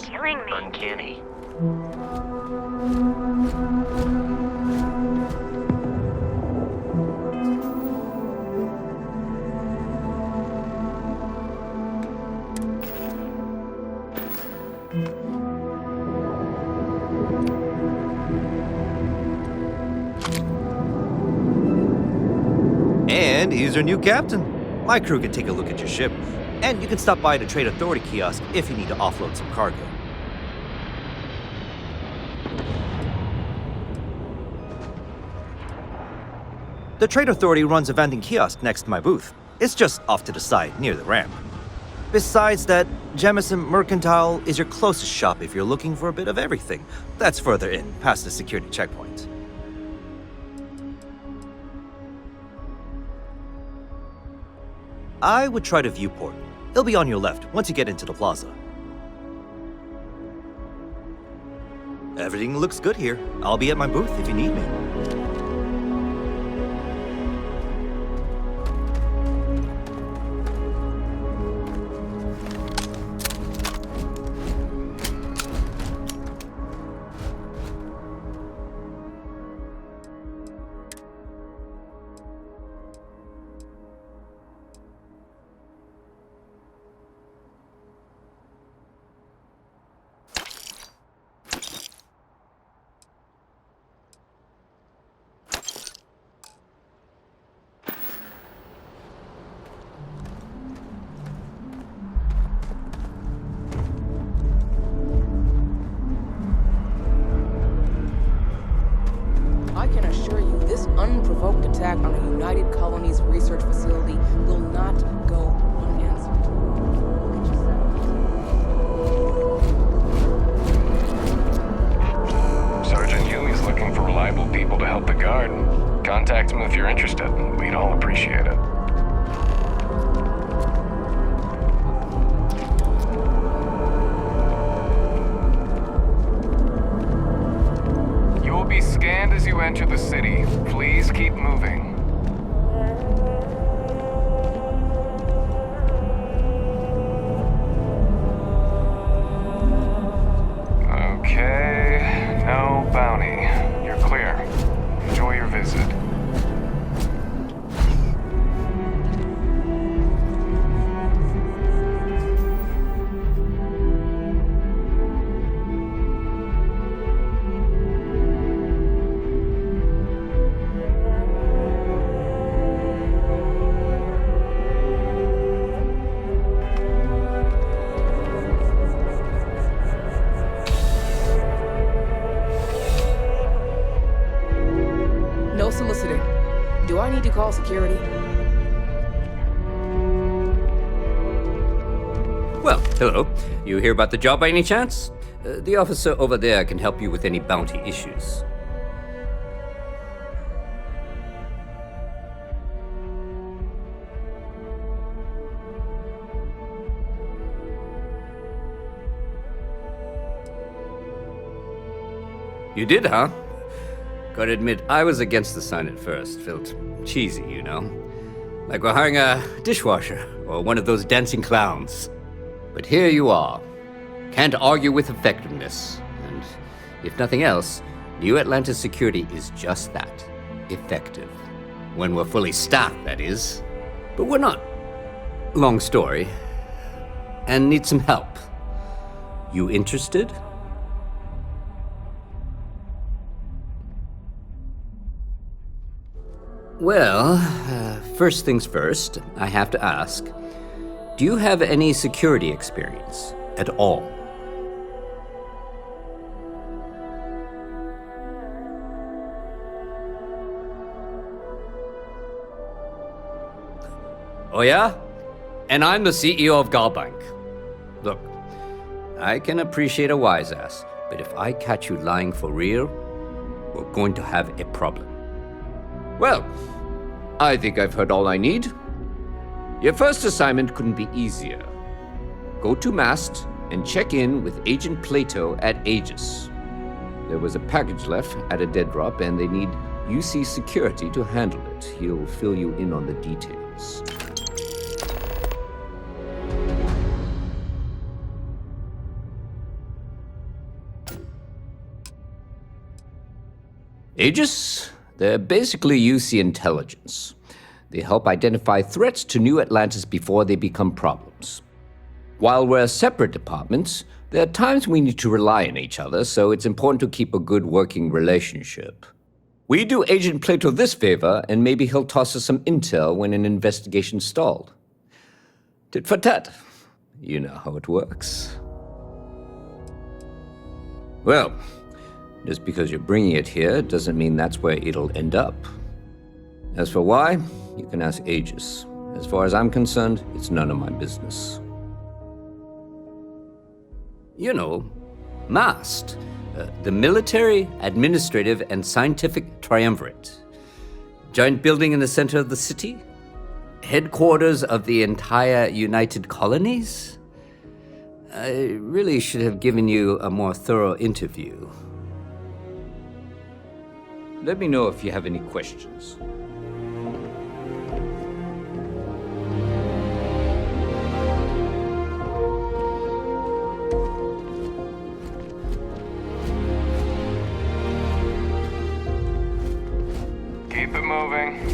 killing me. Uncanny. And he's your new captain. My crew can take a look at your ship, and you can stop by the Trade Authority kiosk if you need to offload some cargo. The Trade Authority runs a vending kiosk next to my booth. It's just off to the side, near the ramp. Besides that, Jemison Mercantile is your closest shop if you're looking for a bit of everything. That's further in, past the security checkpoint. I would try the viewport. It'll be on your left once you get into the plaza. Everything looks good here. I'll be at my booth if you need me. I can assure you this unprovoked attack on a United Colonies research facility will not go unanswered. Sergeant Huey's looking for reliable people to help the guard. Contact him if you're interested. We'd all appreciate it. You will be scanned as you enter the city. Please keep moving. Okay, no bounty. You're clear. Enjoy your visit. No soliciting. Do I need to call security? Well, hello. You hear about the job by any chance? The officer over there can help you with any bounty issues. You did, huh? Gotta admit, I was against the sign at first. Felt cheesy, you know? Like we're hiring a dishwasher or one of those dancing clowns. But here you are. Can't argue with effectiveness. And if nothing else, New Atlantis Security is just that. Effective. When we're fully staffed, that is. But we're not. Long story. And need some help. You interested? Well, first things first, I have to ask, do you have any security experience at all? Oh yeah? And I'm the CEO of Galbank. Look, I can appreciate a wise ass, but if I catch you lying for real, we're going to have a problem. Well, I think I've heard all I need. Your first assignment couldn't be easier. Go to Mast and check in with Agent Plato at Aegis. There was a package left at a dead drop, and they need UC security to handle it. He'll fill you in on the details. Aegis? They're basically UC intelligence. They help identify threats to New Atlantis before they become problems. While we're separate departments, there are times we need to rely on each other, so it's important to keep a good working relationship. We do Agent Plato this favor, and maybe he'll toss us some intel when an investigation stalled. Tit for tat. You know how it works. Well, just because you're bringing it here doesn't mean that's where it'll end up. As for why, you can ask Aegis. As far as I'm concerned, it's none of my business. You know, MAST, the Military, Administrative, and Scientific Triumvirate. Giant building in the center of the city? Headquarters of the entire United Colonies? I really should have given you a more thorough interview. Let me know if you have any questions. Keep it moving.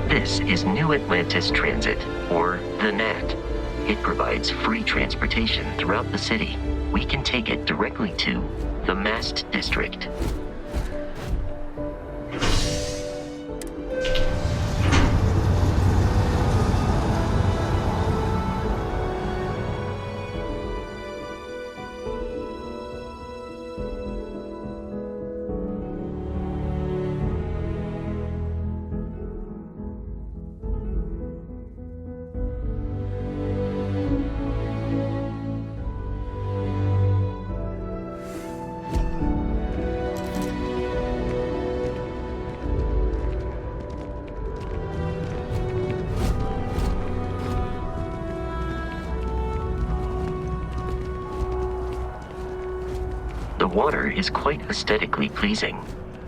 This is New Atlantis Transit, or the NAT. It provides free transportation throughout the city. We can take it directly to the Mast District. The water is quite aesthetically pleasing,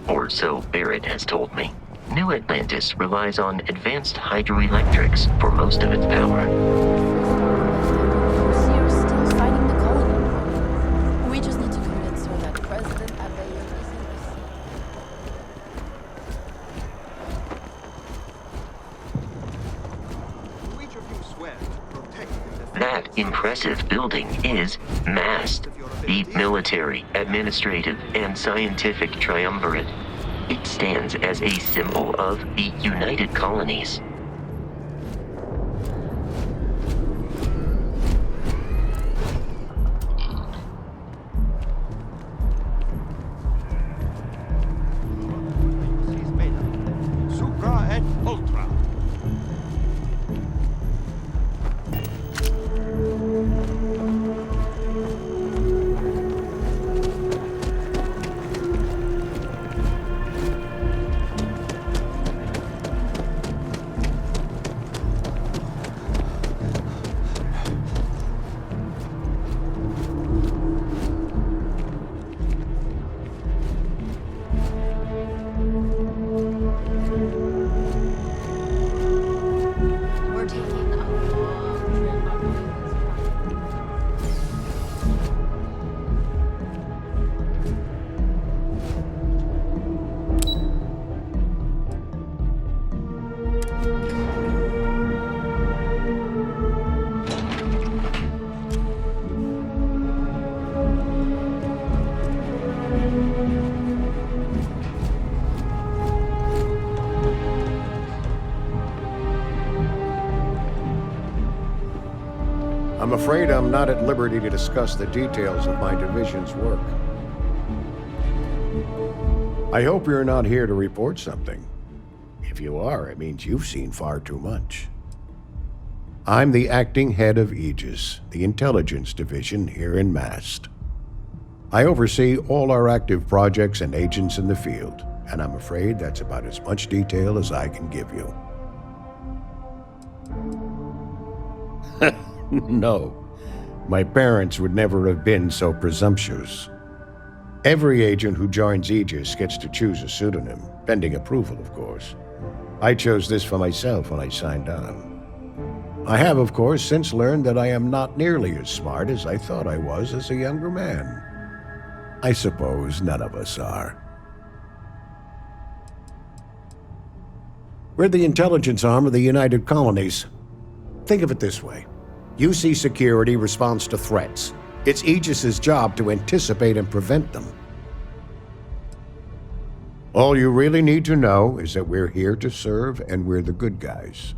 or so Barrett has told me. New Atlantis relies on advanced hydroelectrics for most of its power. You're still fighting the colony. We just need to convince her that President Abelard is in the sea. Which of you swear to protect and defend That impressive building is MAST, the Military, Administrative, and Scientific Triumvirate. It stands as a symbol of the United Colonies. He's made of Supra and Ultra. I'm afraid I'm not at liberty to discuss the details of my division's work. I hope you're not here to report something. If you are, it means you've seen far too much. I'm the acting head of Aegis, the intelligence division here in Mast. I oversee all our active projects and agents in the field, and I'm afraid that's about as much detail as I can give you. No, my parents would never have been so presumptuous. Every agent who joins Aegis gets to choose a pseudonym, pending approval, of course. I chose this for myself when I signed on. I have, of course, since learned that I am not nearly as smart as I thought I was as a younger man. I suppose none of us are. We're the intelligence arm of the United Colonies. Think of it this way. UC Security responds to threats. It's Aegis's job to anticipate and prevent them. All you really need to know is that we're here to serve and we're the good guys.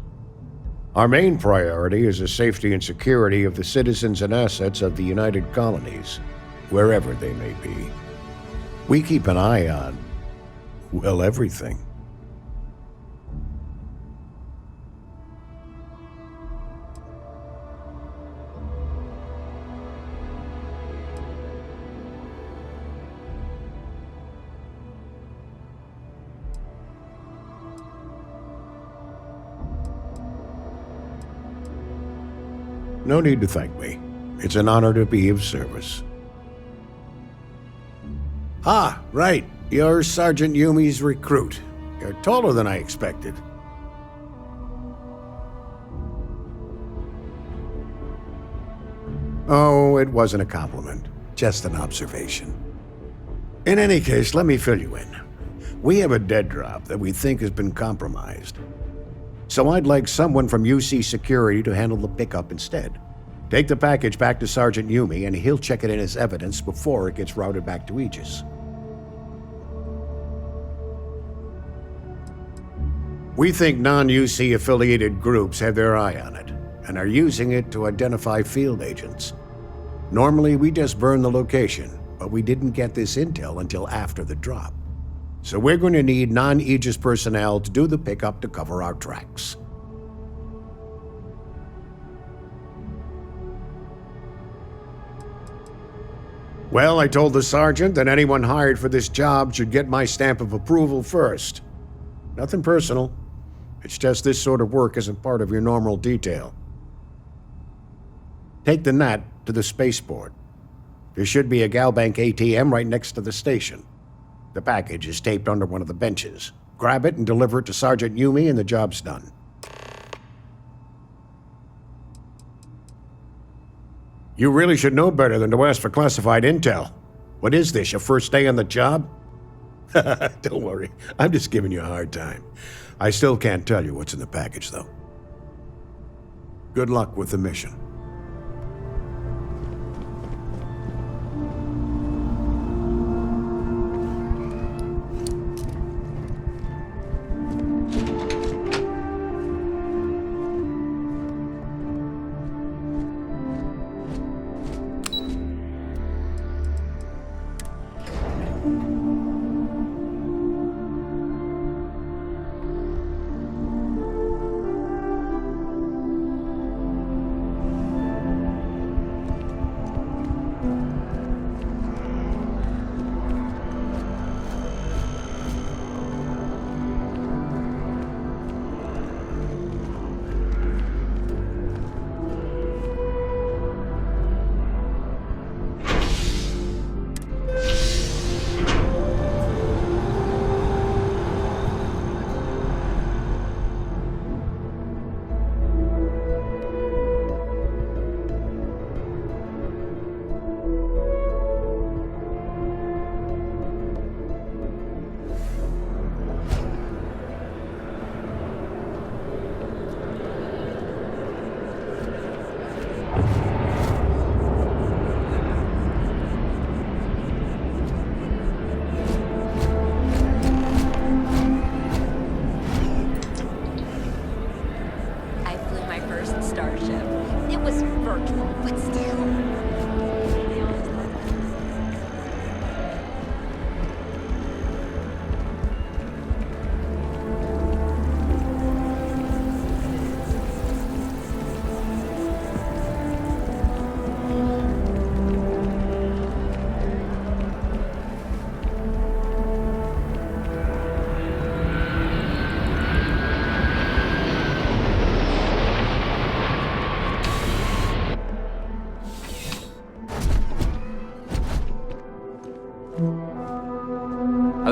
Our main priority is the safety and security of the citizens and assets of the United Colonies, wherever they may be. We keep an eye on, well, everything. No need to thank me. It's an honor to be of service. Ah, right. You're Sergeant Yumi's recruit. You're taller than I expected. Oh, it wasn't a compliment. Just an observation. In any case, let me fill you in. We have a dead drop that we think has been compromised. So I'd like someone from UC Security to handle the pickup instead. Take the package back to Sergeant Yumi and he'll check it in as evidence before it gets routed back to Aegis. We think non-UC affiliated groups have their eye on it and are using it to identify field agents. Normally we just burn the location, but we didn't get this intel until after the drop. So we're going to need non-Aegis personnel to do the pickup to cover our tracks. Well, I told the sergeant that anyone hired for this job should get my stamp of approval first. Nothing personal. It's just this sort of work isn't part of your normal detail. Take the Nat to the spaceport. There should be a Galbank ATM right next to the station. The package is taped under one of the benches. Grab it and deliver it to Sergeant Yumi and the job's done. You really should know better than to ask for classified intel. What is this, your first day on the job? Don't worry, I'm just giving you a hard time. I still can't tell you what's in the package, though. Good luck with the mission.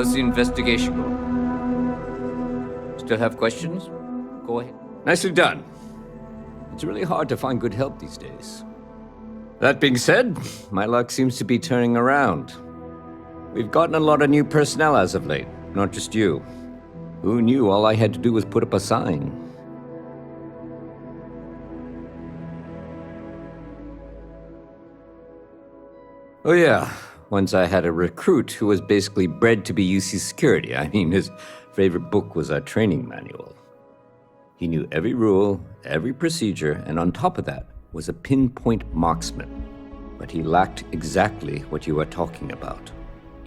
How's the investigation going? Still have questions? Go ahead. Nicely done. It's really hard to find good help these days. That being said, my luck seems to be turning around. We've gotten a lot of new personnel as of late, not just you. Who knew all I had to do was put up a sign? Oh yeah, once I had a recruit who was basically bred to be UC security. I mean, his favorite book was our training manual. He knew every rule, every procedure, and on top of that was a pinpoint marksman. But he lacked exactly what you are talking about.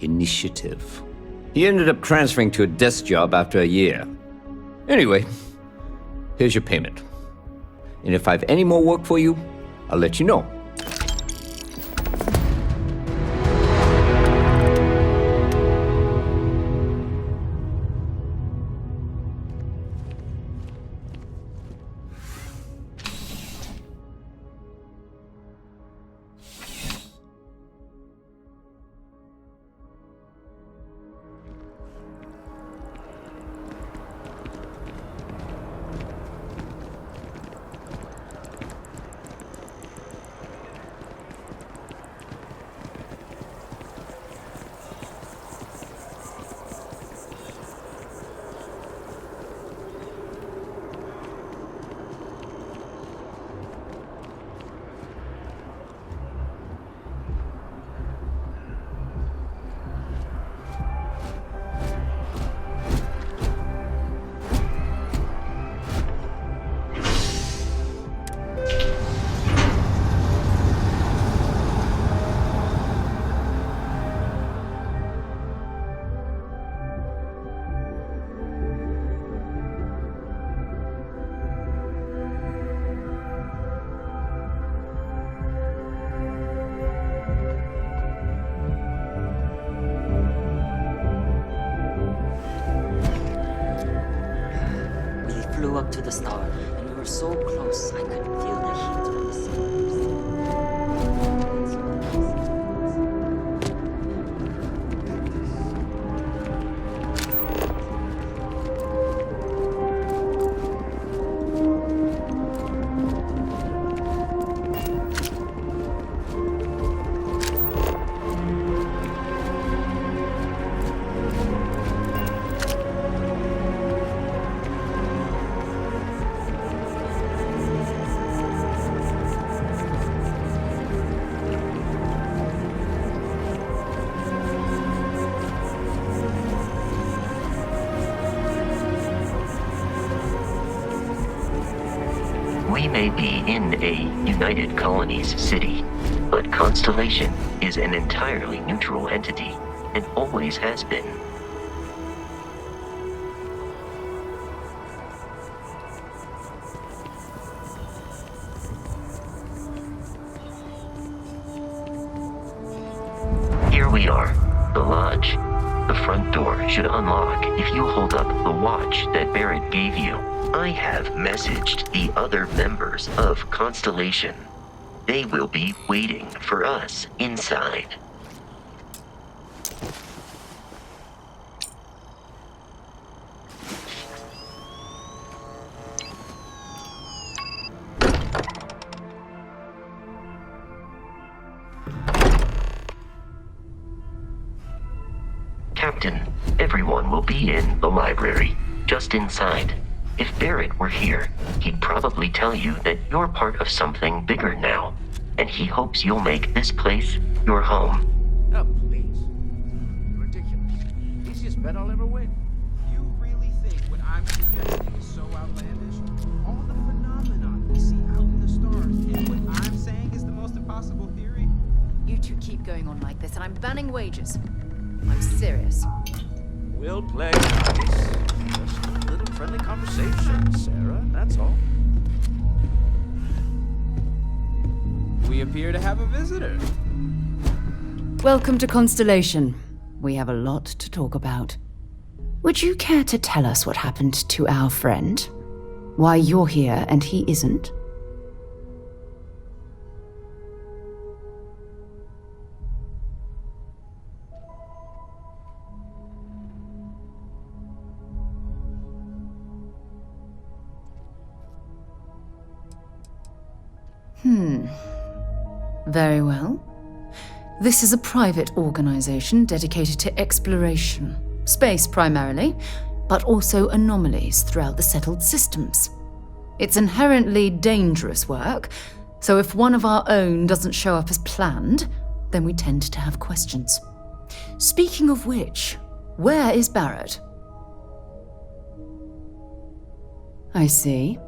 Initiative. He ended up transferring to a desk job after a year. Anyway, here's your payment. And if I have any more work for you, I'll let you know. Flew up to the star, and we were so close I could feel the heat of the sun. We may be in a United Colonies city, but Constellation is an entirely neutral entity and always has been. Here we are, the lodge. The front door should unlock if you hold up the watch that Barrett gave you. I have messaged the other members of Constellation. They will be waiting for us inside. Captain, everyone will be in the library, just inside. If Barrett were here, he'd probably tell you that you're part of something bigger now, and he hopes you'll make this place your home. Oh, please. Ridiculous. Easiest bet I'll ever win. You really think what I'm suggesting is so outlandish? All the phenomenon we see out in the stars, and what I'm saying is the most impossible theory? You two keep going on like this, and I'm banning wages. I'm serious. We'll play nice. Just a little friendly conversation, Sarah, that's all. We appear to have a visitor. Welcome to Constellation. We have a lot to talk about. Would you care to tell us what happened to our friend? Why you're here and he isn't? Very well. This is a private organization dedicated to exploration. Space primarily, but also anomalies throughout the settled systems. It's inherently dangerous work, so if one of our own doesn't show up as planned, then we tend to have questions. Speaking of which, where is Barrett? I see.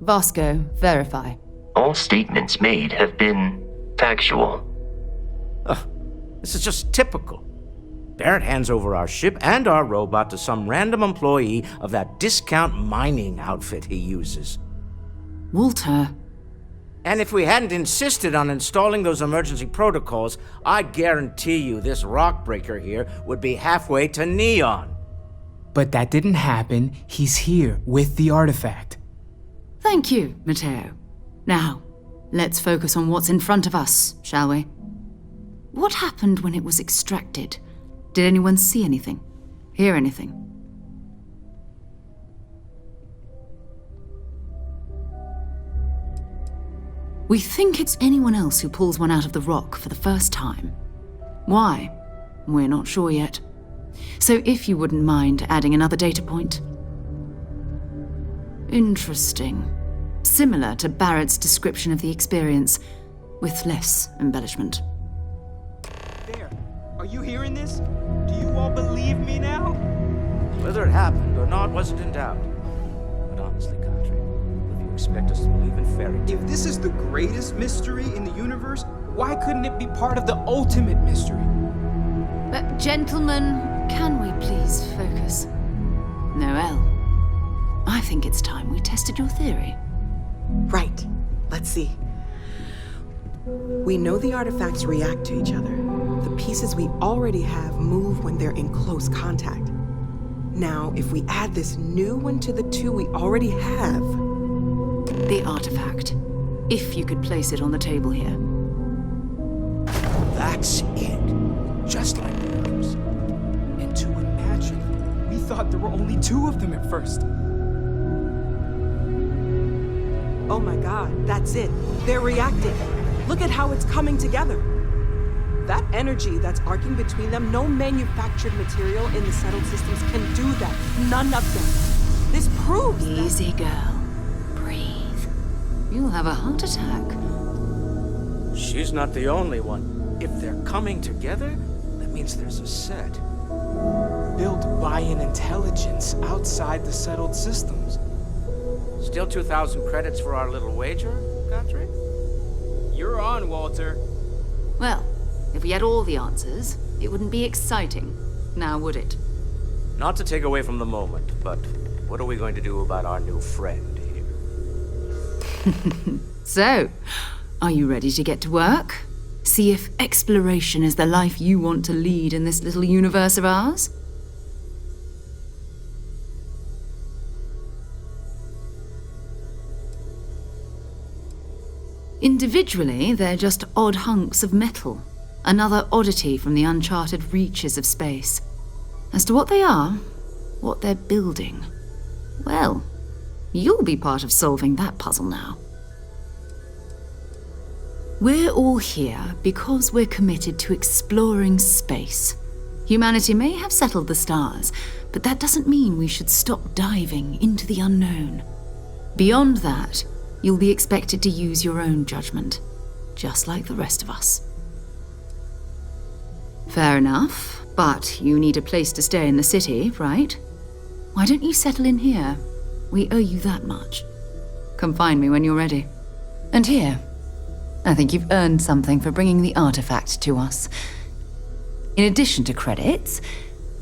Vasco, verify. All statements made have been factual. This is just typical. Barrett hands over our ship and our robot to some random employee of that discount mining outfit he uses. Walter. And if we hadn't insisted on installing those emergency protocols, I guarantee you this rock breaker here would be halfway to Neon. But that didn't happen. He's here with the artifact. Thank you, Matteo. Now, let's focus on what's in front of us, shall we? What happened when it was extracted? Did anyone see anything? Hear anything? We think it's anyone else who pulls one out of the rock for the first time. Why? We're not sure yet. So if you wouldn't mind adding another data point. Interesting. Similar to Barrett's description of the experience, with less embellishment. There. Are you hearing this? Do you all believe me now? Whether it happened or not wasn't in doubt. But honestly, Country, if you expect us to believe in fairy tales... If this is the greatest mystery in the universe, why couldn't it be part of the ultimate mystery? But gentlemen, can we please focus? Noelle, I think it's time we tested your theory. Right. Let's see. We know the artifacts react to each other. The pieces we already have move when they're in close contact. Now, if we add this new one to the two we already have... The artifact. If you could place it on the table here. That's it. Just like yours. And to imagine, we thought there were only two of them at first. Oh my god, that's it. They're reacting. Look at how it's coming together. That energy that's arcing between them, no manufactured material in the settled systems can do that. None of them. This proves Easy, girl. Breathe. You'll have a heart attack. She's not the only one. If they're coming together, that means there's a set. Built by an intelligence outside the settled systems. Still 2,000 credits for our little wager, Country? You're on, Walter. Well, if we had all the answers, it wouldn't be exciting, now would it? Not to take away from the moment, but what are we going to do about our new friend here? So, are you ready to get to work? See if exploration is the life you want to lead in this little universe of ours? Individually, they're just odd hunks of metal. Another oddity from the uncharted reaches of space. As to what they are, what they're building, well, you'll be part of solving that puzzle now. We're all here because we're committed to exploring space. Humanity may have settled the stars, but that doesn't mean we should stop diving into the unknown. Beyond that, you'll be expected to use your own judgment, just like the rest of us. Fair enough, but you need a place to stay in the city, right? Why don't you settle in here? We owe you that much. Come find me when you're ready. And here, I think you've earned something for bringing the artifact to us. In addition to credits,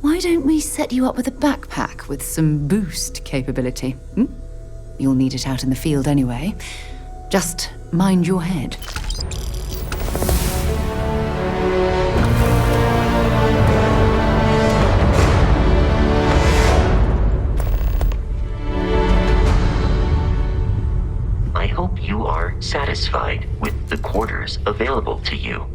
why don't we set you up with a backpack with some boost capability? You'll need it out in the field anyway. Just mind your head. I hope you are satisfied with the quarters available to you.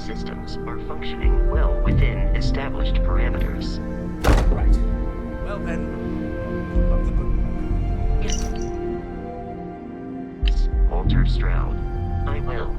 systems are functioning well within established parameters. Right. Well then, of the book. Walter Stroud, I will.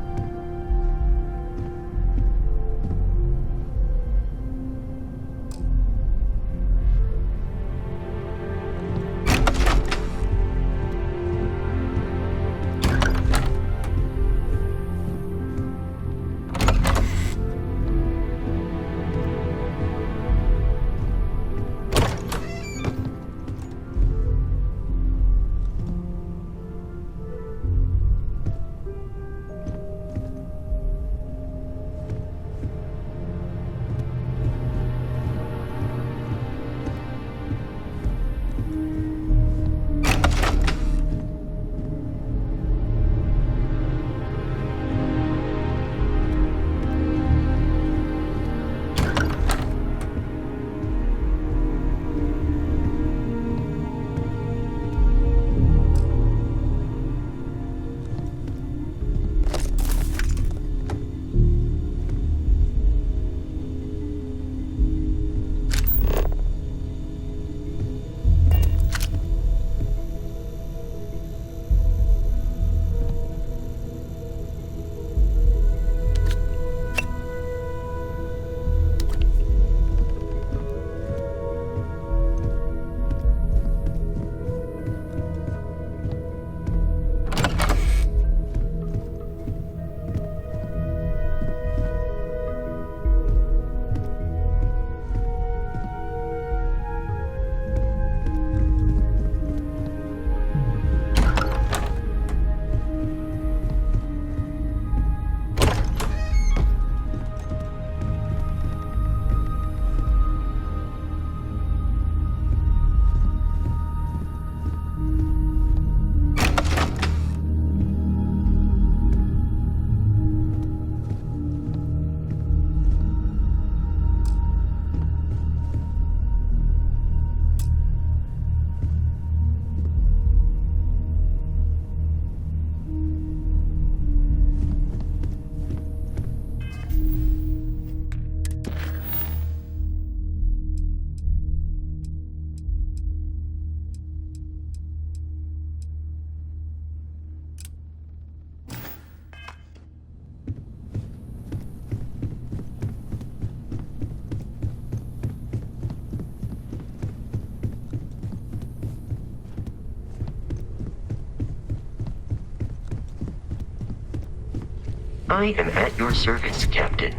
I am at your service, Captain.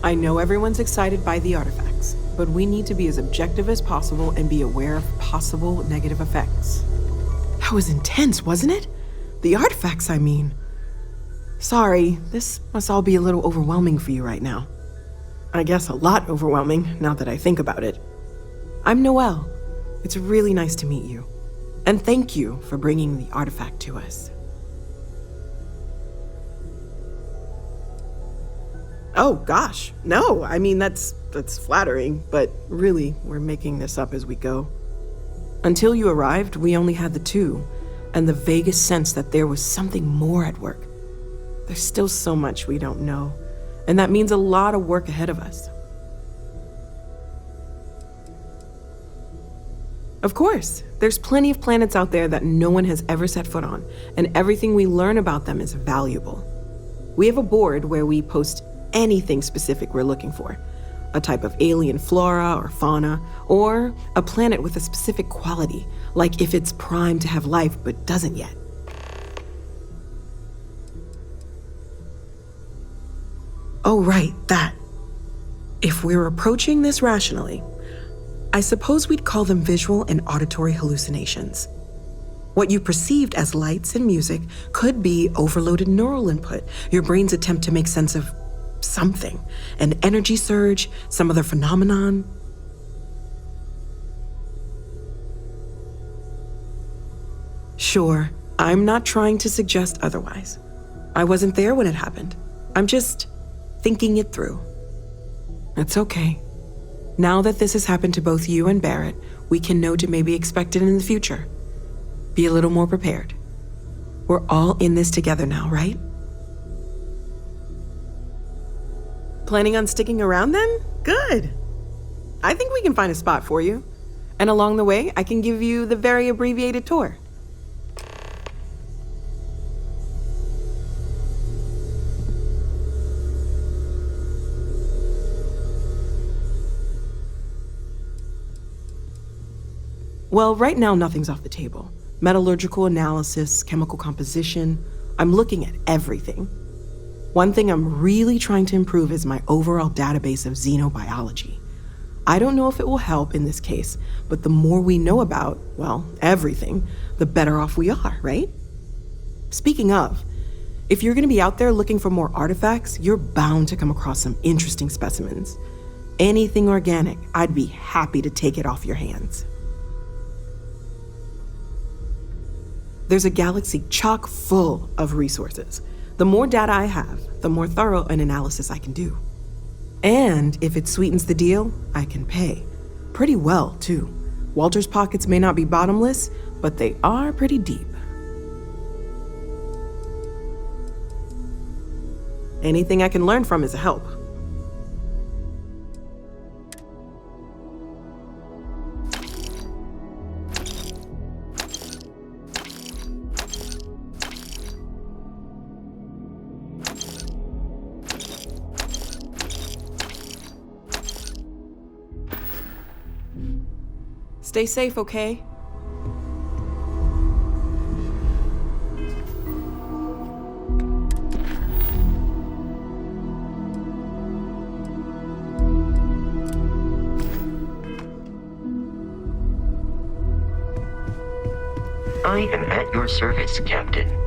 I know everyone's excited by the artifacts, but we need to be as objective as possible and be aware of possible negative effects. That was intense, wasn't it? The artifacts, I mean. Sorry, this must all be a little overwhelming for you right now. I guess a lot overwhelming, now that I think about it. I'm Noelle. It's really nice to meet you. And thank you for bringing the artifact to us. Oh, gosh. No, I mean, that's flattering, but really, we're making this up as we go. Until you arrived, we only had the two, and the vaguest sense that there was something more at work. There's still so much we don't know, and that means a lot of work ahead of us. Of course, there's plenty of planets out there that no one has ever set foot on, and everything we learn about them is valuable. We have a board where we post anything specific we're looking for. A type of alien flora or fauna, or a planet with a specific quality, like if it's primed to have life but doesn't yet. Oh, right, that. If we're approaching this rationally, I suppose we'd call them visual and auditory hallucinations. What you perceived as lights and music could be overloaded neural input, your brain's attempt to make sense of something, an energy surge, some other phenomenon. Sure, I'm not trying to suggest otherwise. I wasn't there when it happened. I'm just thinking it through. It's okay. Now that this has happened to both you and Barrett, we can know to maybe expect it in the future. Be a little more prepared. We're all in this together now, right? Planning on sticking around then? Good. I think we can find a spot for you. And along the way, I can give you the very abbreviated tour. Well, right now, nothing's off the table. Metallurgical analysis, chemical composition. I'm looking at everything. One thing I'm really trying to improve is my overall database of xenobiology. I don't know if it will help in this case, but the more we know about, well, everything, the better off we are, right? Speaking of, if you're gonna be out there looking for more artifacts, you're bound to come across some interesting specimens. Anything organic, I'd be happy to take it off your hands. There's a galaxy chock full of resources. The more data I have, the more thorough an analysis I can do. And if it sweetens the deal, I can pay. Pretty well, too. Walter's pockets may not be bottomless, but they are pretty deep. Anything I can learn from is a help. Stay safe, okay? I am at your service, Captain.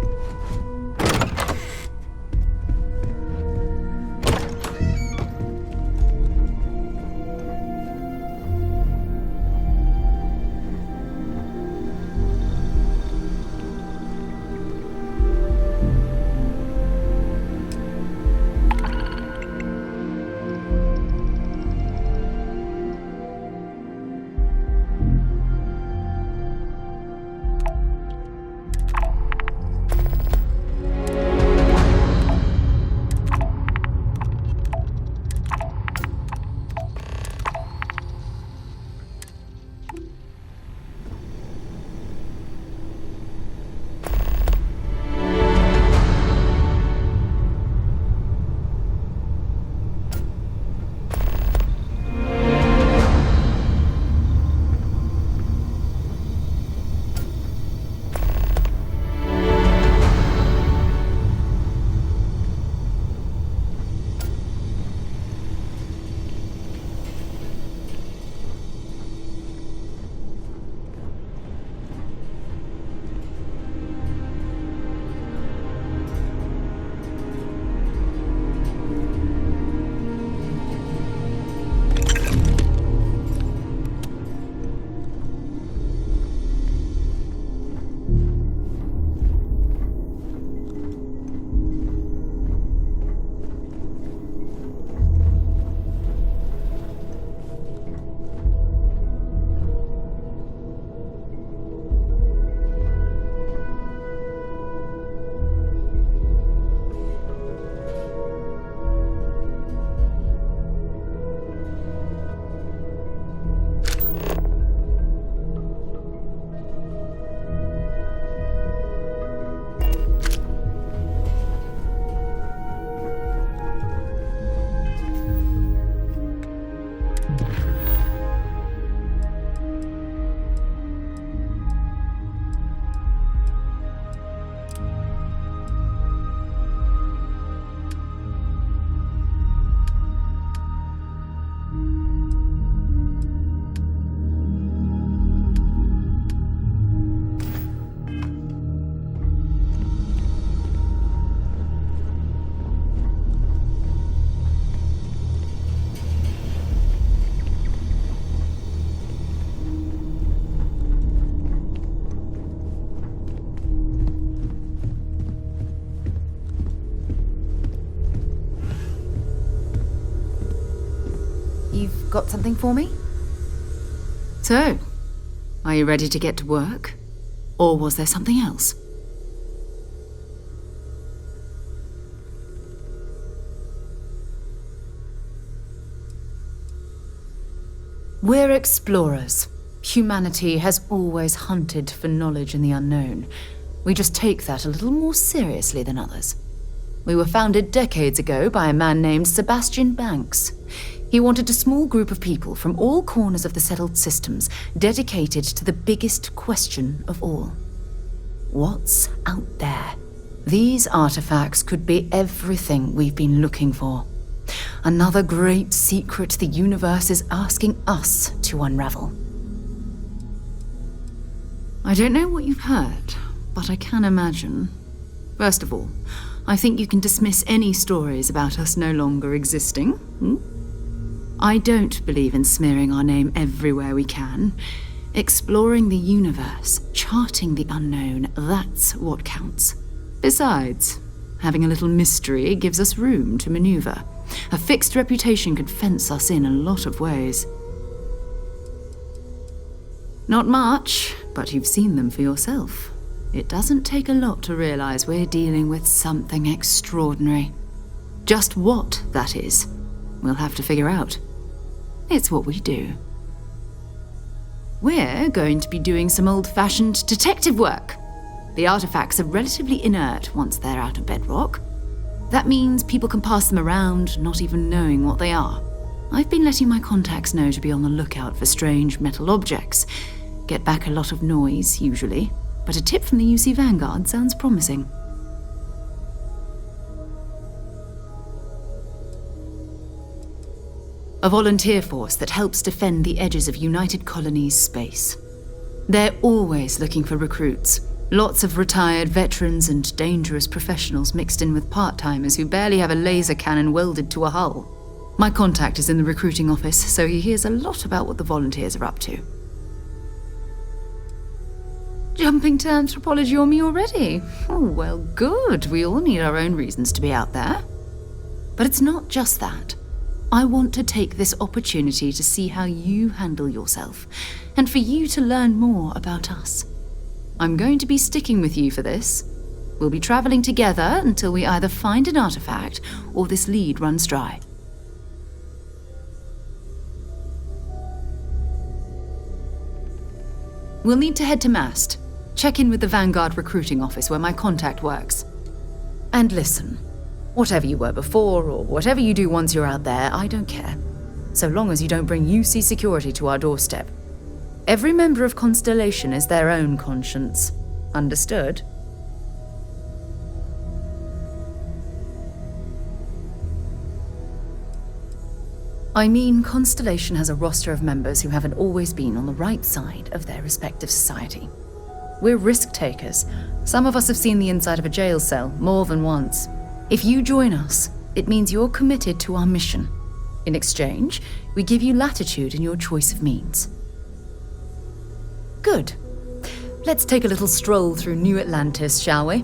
You've got something for me? So, are you ready to get to work? Or was there something else? We're explorers. Humanity has always hunted for knowledge in the unknown. We just take that a little more seriously than others. We were founded decades ago by a man named Sebastian Banks. He wanted a small group of people from all corners of the settled systems dedicated to the biggest question of all. What's out there? These artifacts could be everything we've been looking for. Another great secret the universe is asking us to unravel. I don't know what you've heard, but I can imagine. First of all, I think you can dismiss any stories about us no longer existing. I don't believe in smearing our name everywhere we can. Exploring the universe, charting the unknown, that's what counts. Besides, having a little mystery gives us room to maneuver. A fixed reputation could fence us in a lot of ways. Not much, but you've seen them for yourself. It doesn't take a lot to realize we're dealing with something extraordinary. Just what that is, we'll have to figure out. It's what we do. We're going to be doing some old-fashioned detective work. The artifacts are relatively inert once they're out of bedrock. That means people can pass them around, not even knowing what they are. I've been letting my contacts know to be on the lookout for strange metal objects. Get back a lot of noise, usually, but a tip from the UC Vanguard sounds promising. A volunteer force that helps defend the edges of United Colonies space. They're always looking for recruits. Lots of retired veterans and dangerous professionals mixed in with part-timers who barely have a laser cannon welded to a hull. My contact is in the recruiting office, so he hears a lot about what the volunteers are up to. Jumping to anthropology on me already? Oh, well, good. We all need our own reasons to be out there. But it's not just that. I want to take this opportunity to see how you handle yourself, and for you to learn more about us. I'm going to be sticking with you for this. We'll be traveling together until we either find an artifact or this lead runs dry. We'll need to head to Mast. Check in with the Vanguard recruiting office where my contact works. And listen, whatever you were before or whatever you do once you're out there, I don't care. So long as you don't bring UC security to our doorstep. Every member of Constellation is their own conscience. Understood? I mean, Constellation has a roster of members who haven't always been on the right side of their respective society. We're risk takers. Some of us have seen the inside of a jail cell more than once. If you join us, it means you're committed to our mission. In exchange, we give you latitude in your choice of means. Good. Let's take a little stroll through New Atlantis, shall we?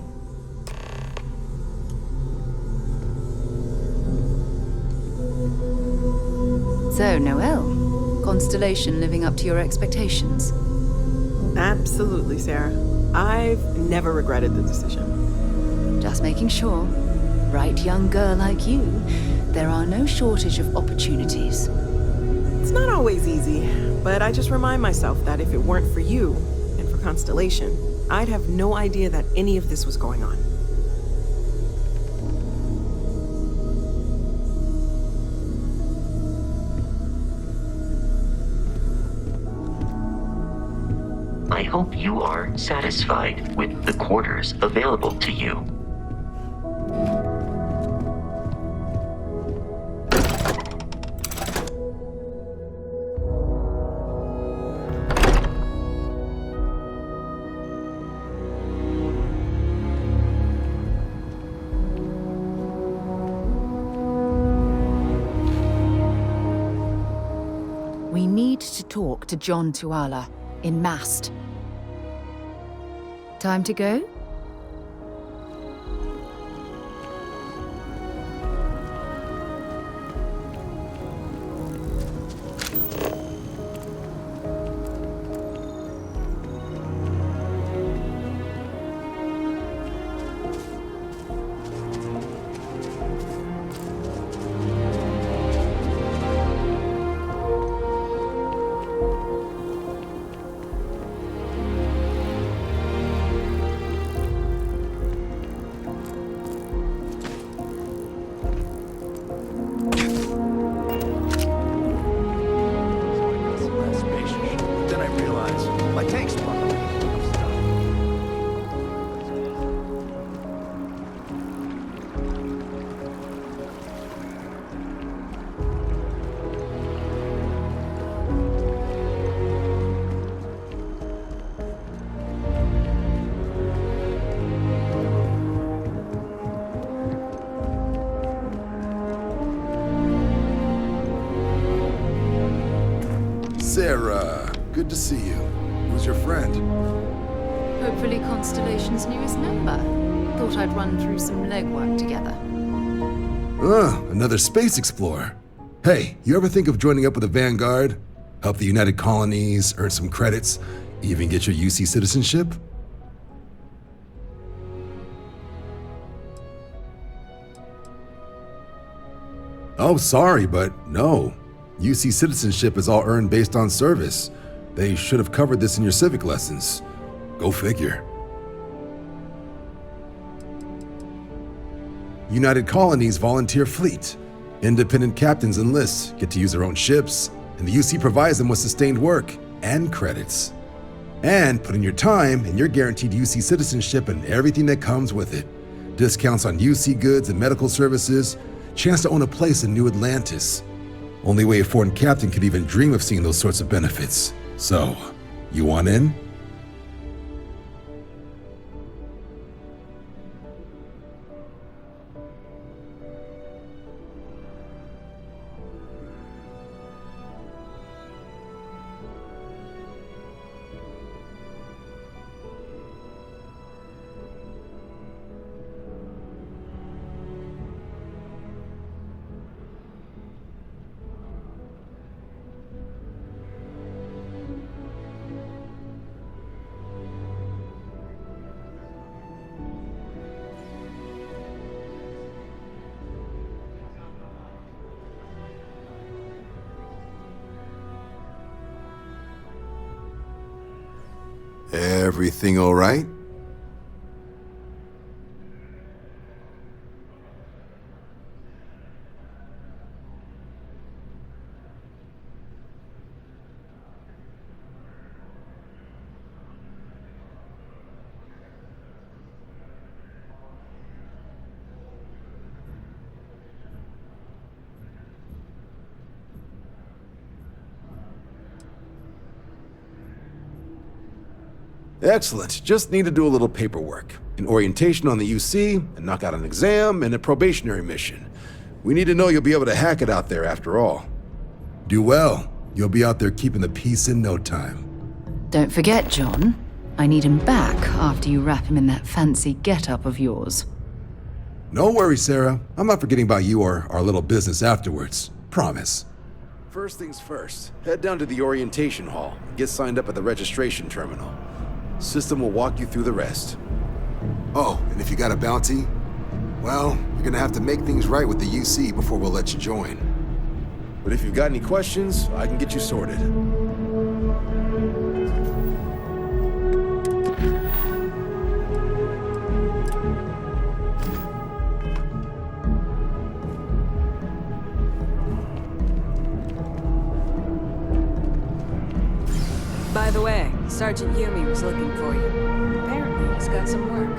So, Noelle, Constellation living up to your expectations? Absolutely, Sarah. I've never regretted the decision. Just making sure. Right young girl like you, there are no shortage of opportunities. It's not always easy, but I just remind myself that if it weren't for you and for Constellation, I'd have no idea that any of this was going on. I hope you are satisfied with the quarters available to you. We need to talk to John Tuala in Mast. Time to go? there, good to see you. Who's your friend? Hopefully Constellation's newest member. Thought I'd run through some legwork together. Another space explorer. Hey, you ever think of joining up with the Vanguard? Help the United Colonies, earn some credits, even get your UC citizenship? Oh, sorry, but no. UC citizenship is all earned based on service. They should have covered this in your civic lessons. Go figure. United Colonies Volunteer Fleet. Independent captains enlist, get to use their own ships, and the UC provides them with sustained work and credits. And put in your time, and you're guaranteed UC citizenship and everything that comes with it. Discounts on UC goods and medical services, chance to own a place in New Atlantis. Only way a foreign captain could even dream of seeing those sorts of benefits. So, you want in? Everything all right? Excellent. Just need to do a little paperwork. An orientation on the UC, and knock out an exam, and a probationary mission. We need to know you'll be able to hack it out there after all. Do well. You'll be out there keeping the peace in no time. Don't forget, John. I need him back after you wrap him in that fancy get-up of yours. No worries, Sarah. I'm not forgetting about you or our little business afterwards. Promise. First things first, head down to the orientation hall. Get signed up at the registration terminal. System will walk you through the rest. Oh, and if you got a bounty, well, you're gonna have to make things right with the UC before we'll let you join. But if you've got any questions, I can get you sorted. By the way, Sergeant Yumi was looking for you. Apparently, he's got some work.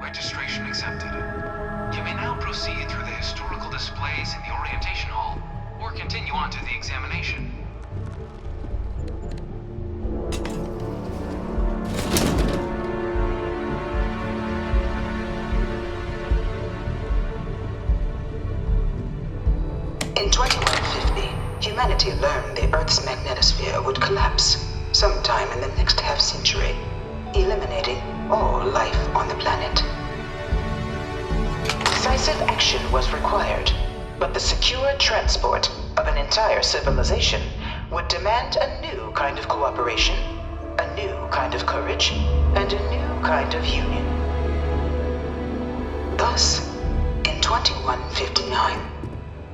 Registration accepted. You may now proceed through the historical displays in the orientation hall, or continue on to the examination. In 2150, humanity learned the Earth's magnetosphere would collapse sometime in the next half-century, eliminating all life on the planet. Decisive action was required. But the secure transport of an entire civilization would demand a new kind of cooperation, a new kind of courage, and a new kind of union. Thus, in 2159,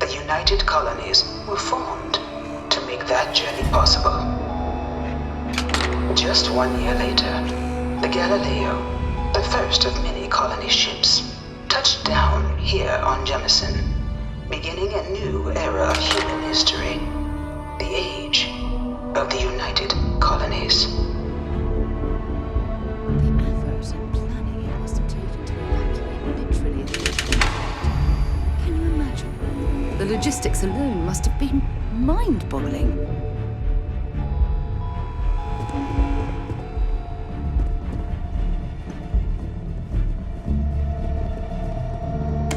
the United Colonies were formed to make that journey possible. Just 1 year later, the Galileo, the first of many colony ships, touched down here on Jemison, beginning a new era of human history, the age of the United Colonies. The effort and planning it must have taken to evacuate literally the... Can you imagine? The logistics alone must have been mind-boggling.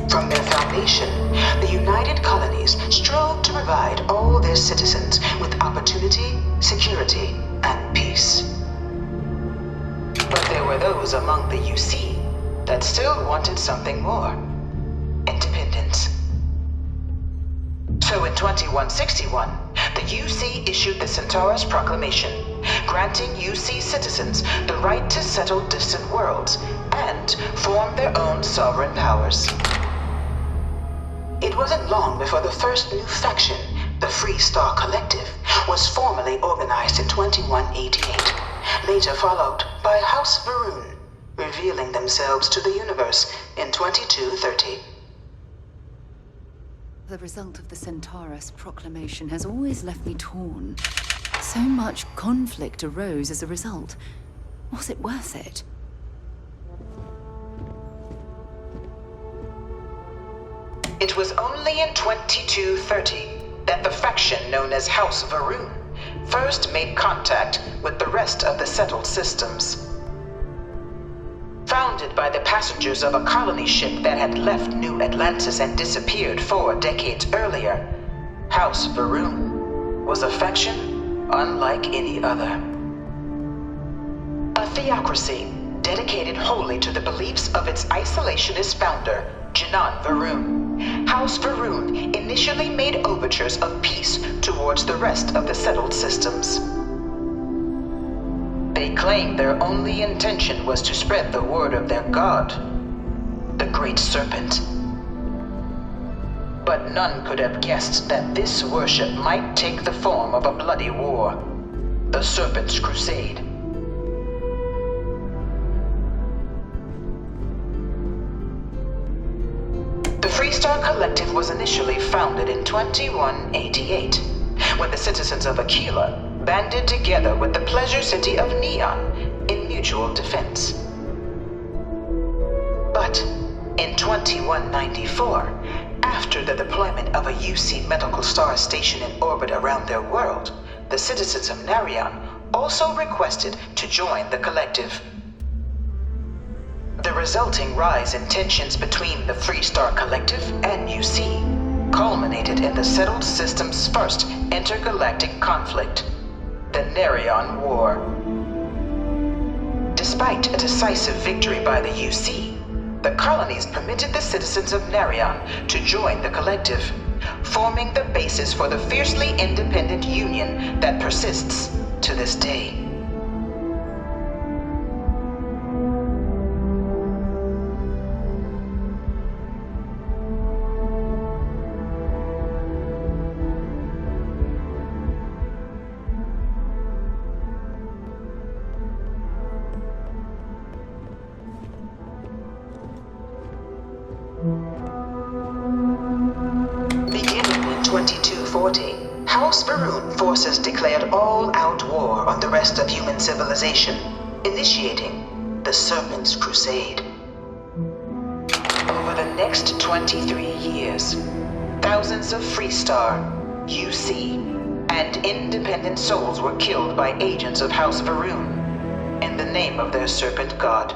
From their foundation, the United Colonies strove to provide all their citizens with opportunity, security, and peace. But there were those among the UC that still wanted something more: independence. So in 2161, the UC issued the Centaurus Proclamation, granting UC citizens the right to settle distant worlds and form their own sovereign powers. It wasn't long before the first new faction, the Free Star Collective, was formally organized in 2188, later followed by House Varun, revealing themselves to the universe in 2230. The result of the Centaurus Proclamation has always left me torn. So much conflict arose as a result. Was it worth it? It was only in 2230 that the faction known as House Varun first made contact with the rest of the settled systems. Founded by the passengers of a colony ship that had left New Atlantis and disappeared 4 decades earlier, House Varun was a faction unlike any other. A theocracy dedicated wholly to the beliefs of its isolationist founder, Janan Varun. House Varun initially made overtures of peace towards the rest of the settled systems. They claimed their only intention was to spread the word of their god, the Great Serpent. But none could have guessed that this worship might take the form of a bloody war, the Serpent's Crusade. The Free Star Collective was initially founded in 2188, when the citizens of Aquila banded together with the pleasure city of Neon in mutual defense. But in 2194, after the deployment of a UC medical star station in orbit around their world, the citizens of Narion also requested to join the collective. The resulting rise in tensions between the Free Star Collective and UC culminated in the settled system's first intergalactic conflict, the Narion War. Despite a decisive victory by the UC, the colonies permitted the citizens of Narion to join the collective, forming the basis for the fiercely independent union that persists to this day. Beginning in 2240, House Varun forces declared all-out war on the rest of human civilization, initiating the Serpent's Crusade. Over the next 23 years, thousands of Free Star, UC, and independent souls were killed by agents of House Varun in the name of their serpent god.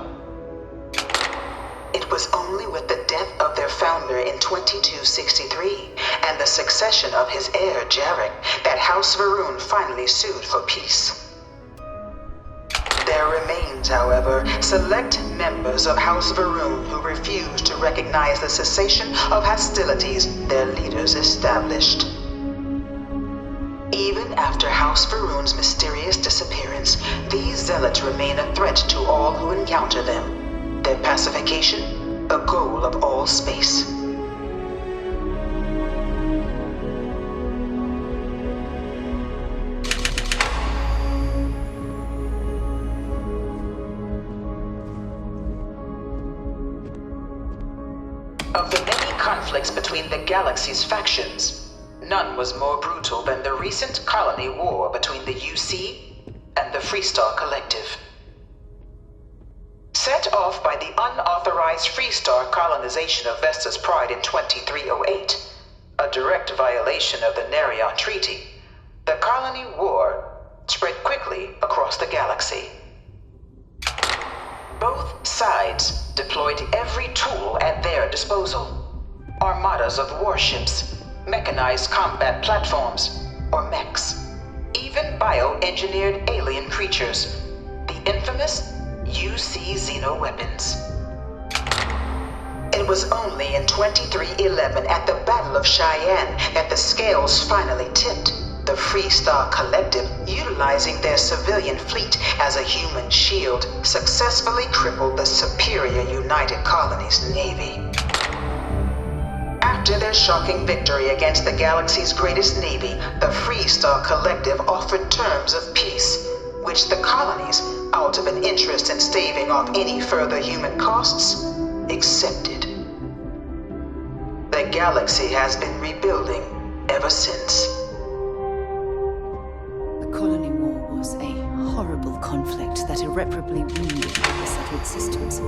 It was only with the death of their founder in 2263 and the succession of his heir, Jarek, that House Varun finally sued for peace. There remained remains, however, select members of House Varun who refuse to recognize the cessation of hostilities their leaders established. Even after House Varun's mysterious disappearance, these zealots remain a threat to all who encounter them. Their pacification, a goal of all space. Of the many conflicts between the galaxy's factions, none was more brutal than the recent colony war between the UC and the Freestar Collective. Set off by the unauthorized Freestar colonization of Vesta's Pride in 2308, a direct violation of the Nerion Treaty, the colony war spread quickly across the galaxy. Both sides deployed every tool at their disposal. Armadas of warships, mechanized combat platforms, or mechs, even bioengineered alien creatures, the infamous UC xeno-weapons. It was only in 2311 at the Battle of Cheyenne that the scales finally tipped. The Freestar Collective, utilizing their civilian fleet as a human shield, successfully crippled the superior United Colonies Navy. After their shocking victory against the galaxy's greatest navy, the Freestar Collective offered terms of peace, which the colonies, out of an interest in staving off any further human costs, accepted. The galaxy has been rebuilding ever since. The colony war was a horrible conflict that irreparably wounded the settled systems.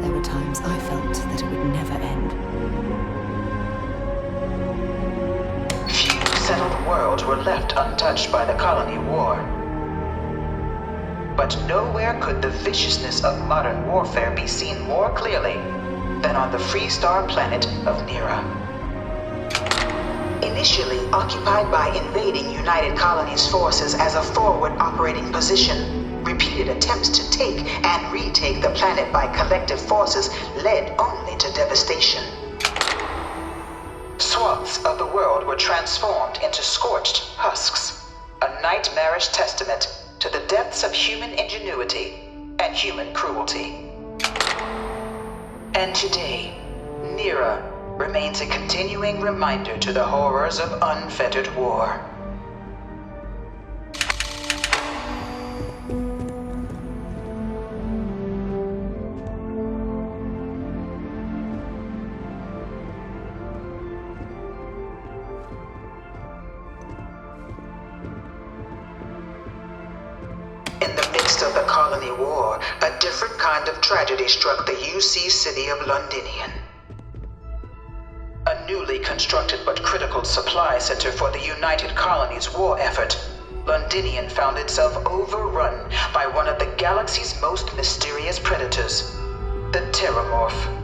There were times I felt that it would never end. Few settled worlds were left untouched by the colony war. But nowhere could the viciousness of modern warfare be seen more clearly than on the Freestar planet of Nera. Initially occupied by invading United Colonies forces as a forward operating position, repeated attempts to take and retake the planet by collective forces led only to devastation. Swaths of the world were transformed into scorched husks, a nightmarish testament to the depths of human ingenuity and human cruelty. And today, Nera remains a continuing reminder to the horrors of unfettered war. In the midst of the colony war, a different kind of tragedy struck the UC city of Londinian. A newly constructed but critical supply center for the United Colonies' war effort, Londinian found itself overrun by one of the galaxy's most mysterious predators, the Terramorph.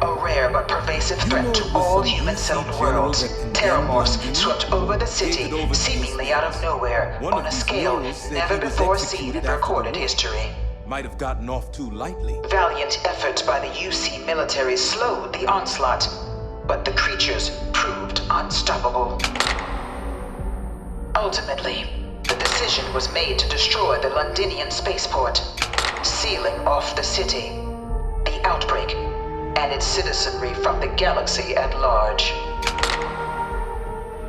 A rare but pervasive threat to all human-settled worlds, Terramorphs swept over the city, seemingly out of nowhere, on a scale never before seen in recorded history. Might have gotten off too lightly. Valiant efforts by the UC military slowed the onslaught, but the creatures proved unstoppable. Ultimately, the decision was made to destroy the Londinian spaceport, sealing off the city, the outbreak, and its citizenry from the galaxy at large.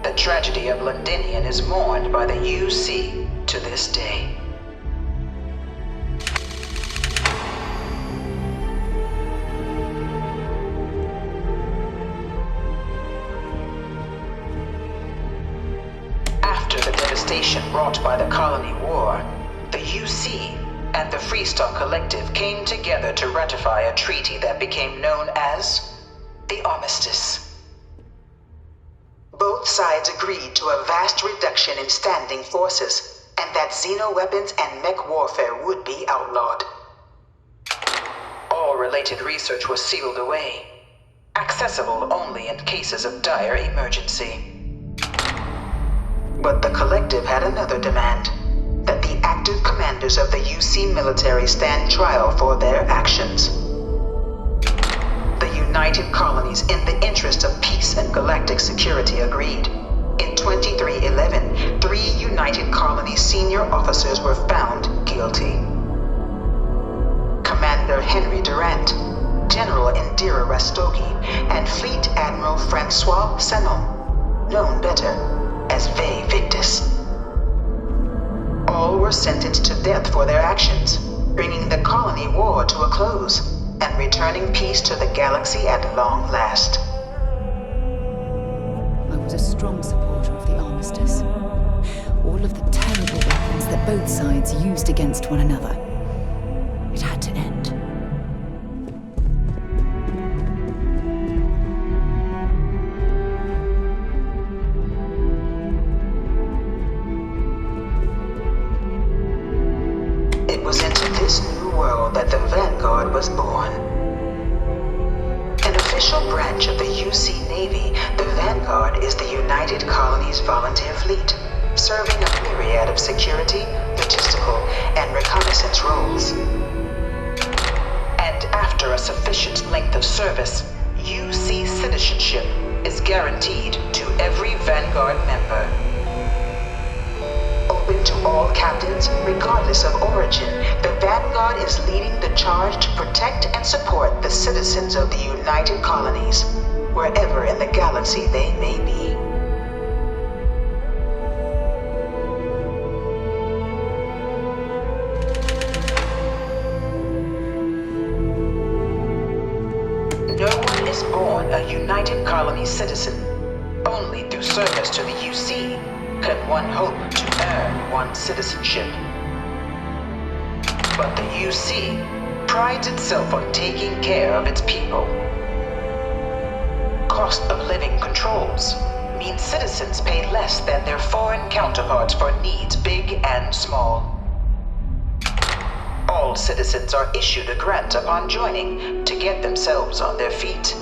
The tragedy of Londinian is mourned by the UC to this day. After the devastation wrought by the colony war, the UC and the Freestar Collective came together to ratify a treaty that became known as the Armistice. Both sides agreed to a vast reduction in standing forces, and that xeno-weapons and mech warfare would be outlawed. All related research was sealed away, accessible only in cases of dire emergency. But the Collective had another demand, that the active commanders of the UC military stand trial for their actions. The United Colonies, in the interest of peace and galactic security, agreed. In 2311, 3 United Colonies senior officers were found guilty. Commander Henry Durant, General Indira Rastogi, and Fleet Admiral Francois Sanon, known better as Ve Victus. All were sentenced to death for their actions, bringing the colony war to a close and returning peace to the galaxy at long last. I was a strong supporter of the armistice. All of the terrible weapons that both sides used against one another. It had to end. It was into this new world that the Vanguard was born. An official branch of the UC Navy, the Vanguard is the United Colonies Volunteer Fleet, serving a myriad of security, logistical, and reconnaissance roles. And after a sufficient length of service, UC citizenship is guaranteed to every Vanguard member. Open to all captains, regardless of origin, the Vanguard is leading the charge to protect and support the citizens of the United Colonies, wherever in the galaxy they may be. No one is born a United Colonies citizen. Only through service to the UC can one hope to earn one's citizenship. But the UC prides itself on taking care of its people. Cost of living controls mean citizens pay less than their foreign counterparts for needs big and small. All citizens are issued a grant upon joining to get themselves on their feet.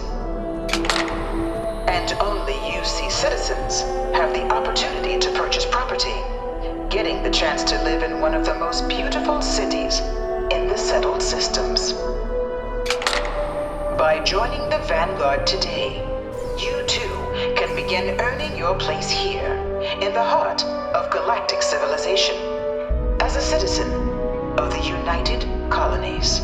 And only UC citizens have the opportunity to purchase property, getting the chance to live in one of the most beautiful cities in the settled systems. By joining the Vanguard today, you too can begin earning your place here, in the heart of galactic civilization, as a citizen of the United Colonies.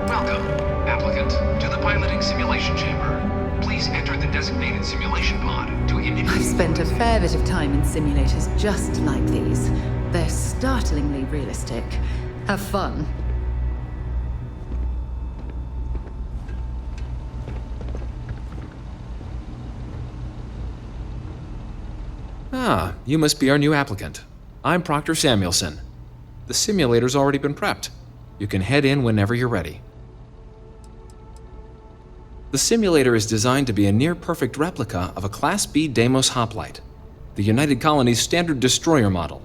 Welcome, applicant, to the piloting simulation chamber. Please enter the designated simulation pod to engineer. I've spent a fair bit of time in simulators just like these. They're startlingly realistic. Have fun. Ah, you must be our new applicant. I'm Proctor Samuelson. The simulator's already been prepped. You can head in whenever you're ready. The simulator is designed to be a near-perfect replica of a Class B Deimos hoplite, the United Colonies' standard destroyer model.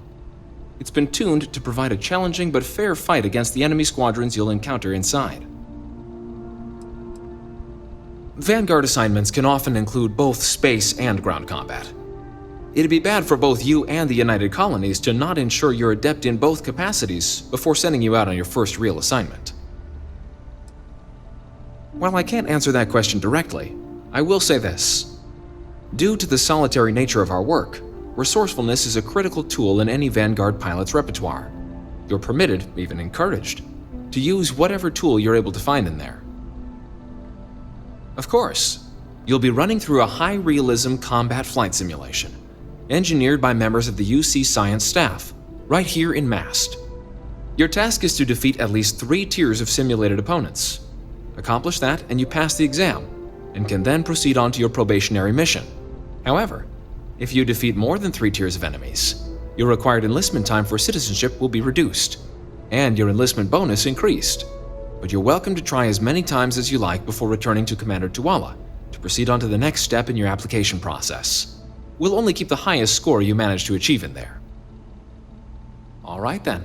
It's been tuned to provide a challenging but fair fight against the enemy squadrons you'll encounter inside. Vanguard assignments can often include both space and ground combat. It'd be bad for both you and the United Colonies to not ensure you're adept in both capacities before sending you out on your first real assignment. While I can't answer that question directly, I will say this. Due to the solitary nature of our work, resourcefulness is a critical tool in any Vanguard pilot's repertoire. You're permitted, even encouraged, to use whatever tool you're able to find in there. Of course, you'll be running through a high-realism combat flight simulation, engineered by members of the UC science staff, right here in MAST. Your task is to defeat at least 3 tiers of simulated opponents. Accomplish that and you pass the exam, and can then proceed on to your probationary mission. However, if you defeat more than 3 tiers of enemies, your required enlistment time for citizenship will be reduced, and your enlistment bonus increased. But you're welcome to try as many times as you like before returning to Commander Tuala, to proceed on to the next step in your application process. We'll only keep the highest score you manage to achieve in there. All right then.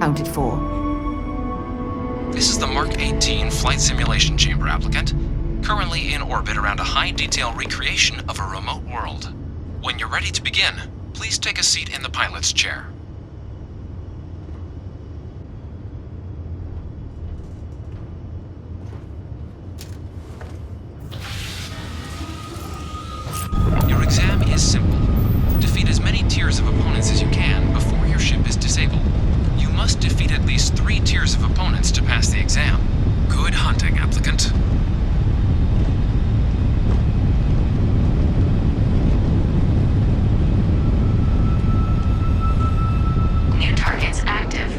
Counted for. This is the Mark 18 Flight Simulation Chamber applicant, currently in orbit around a high-detail recreation of a remote world. When you're ready to begin, please take a seat in the pilot's chair. Your exam is simple. Defeat as many tiers of opponents as you can before your ship is disabled. You must defeat at least 3 tiers of opponents to pass the exam. Good hunting, applicant. New targets active.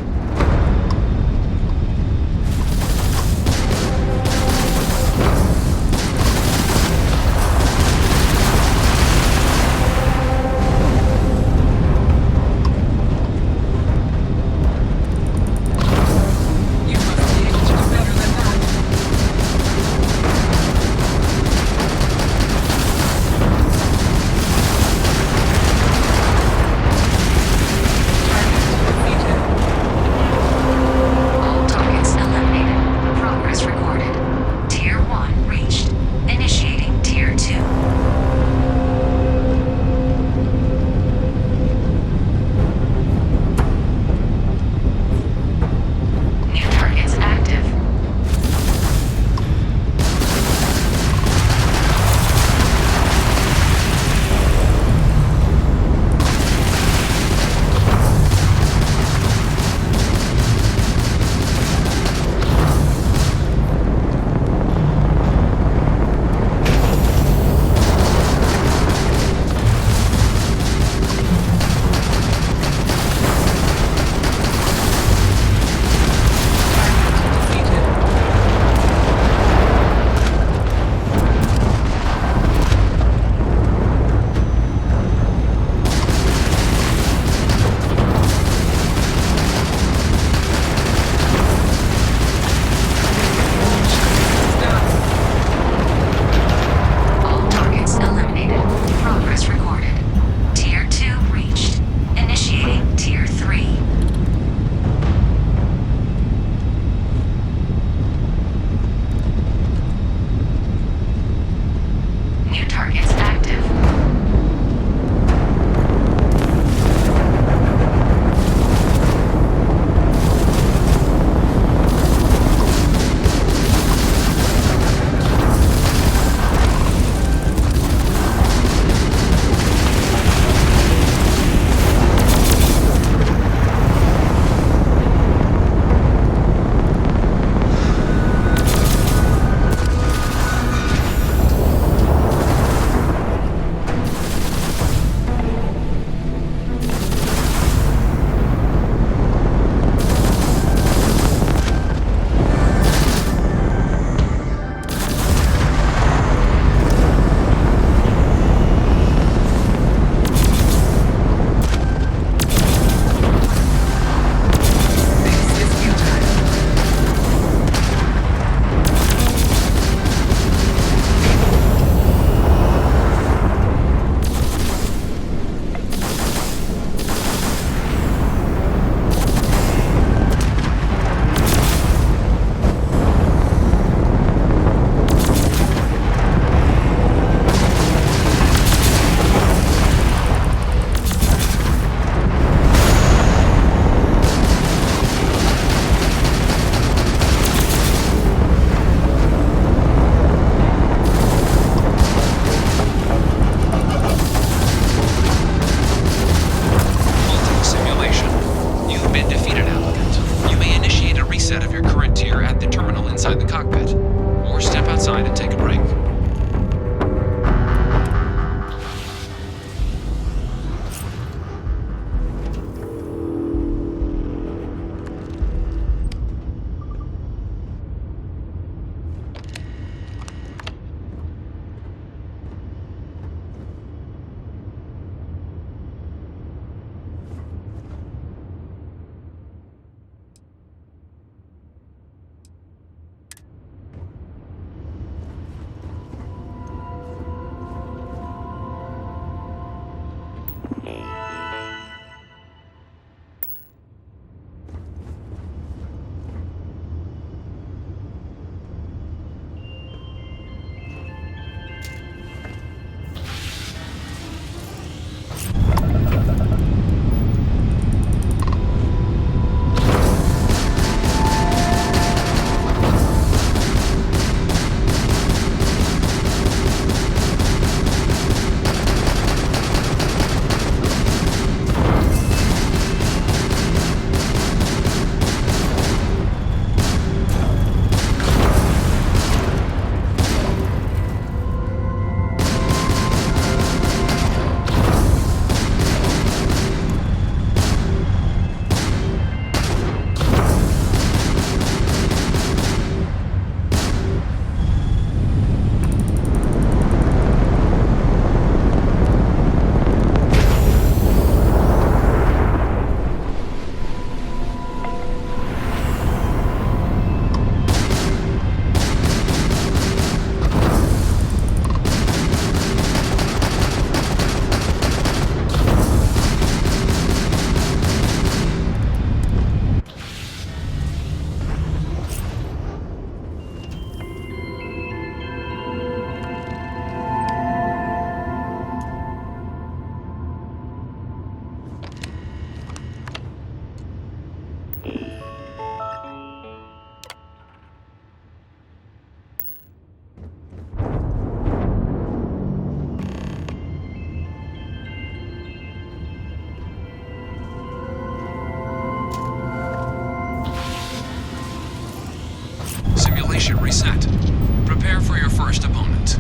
first opponent.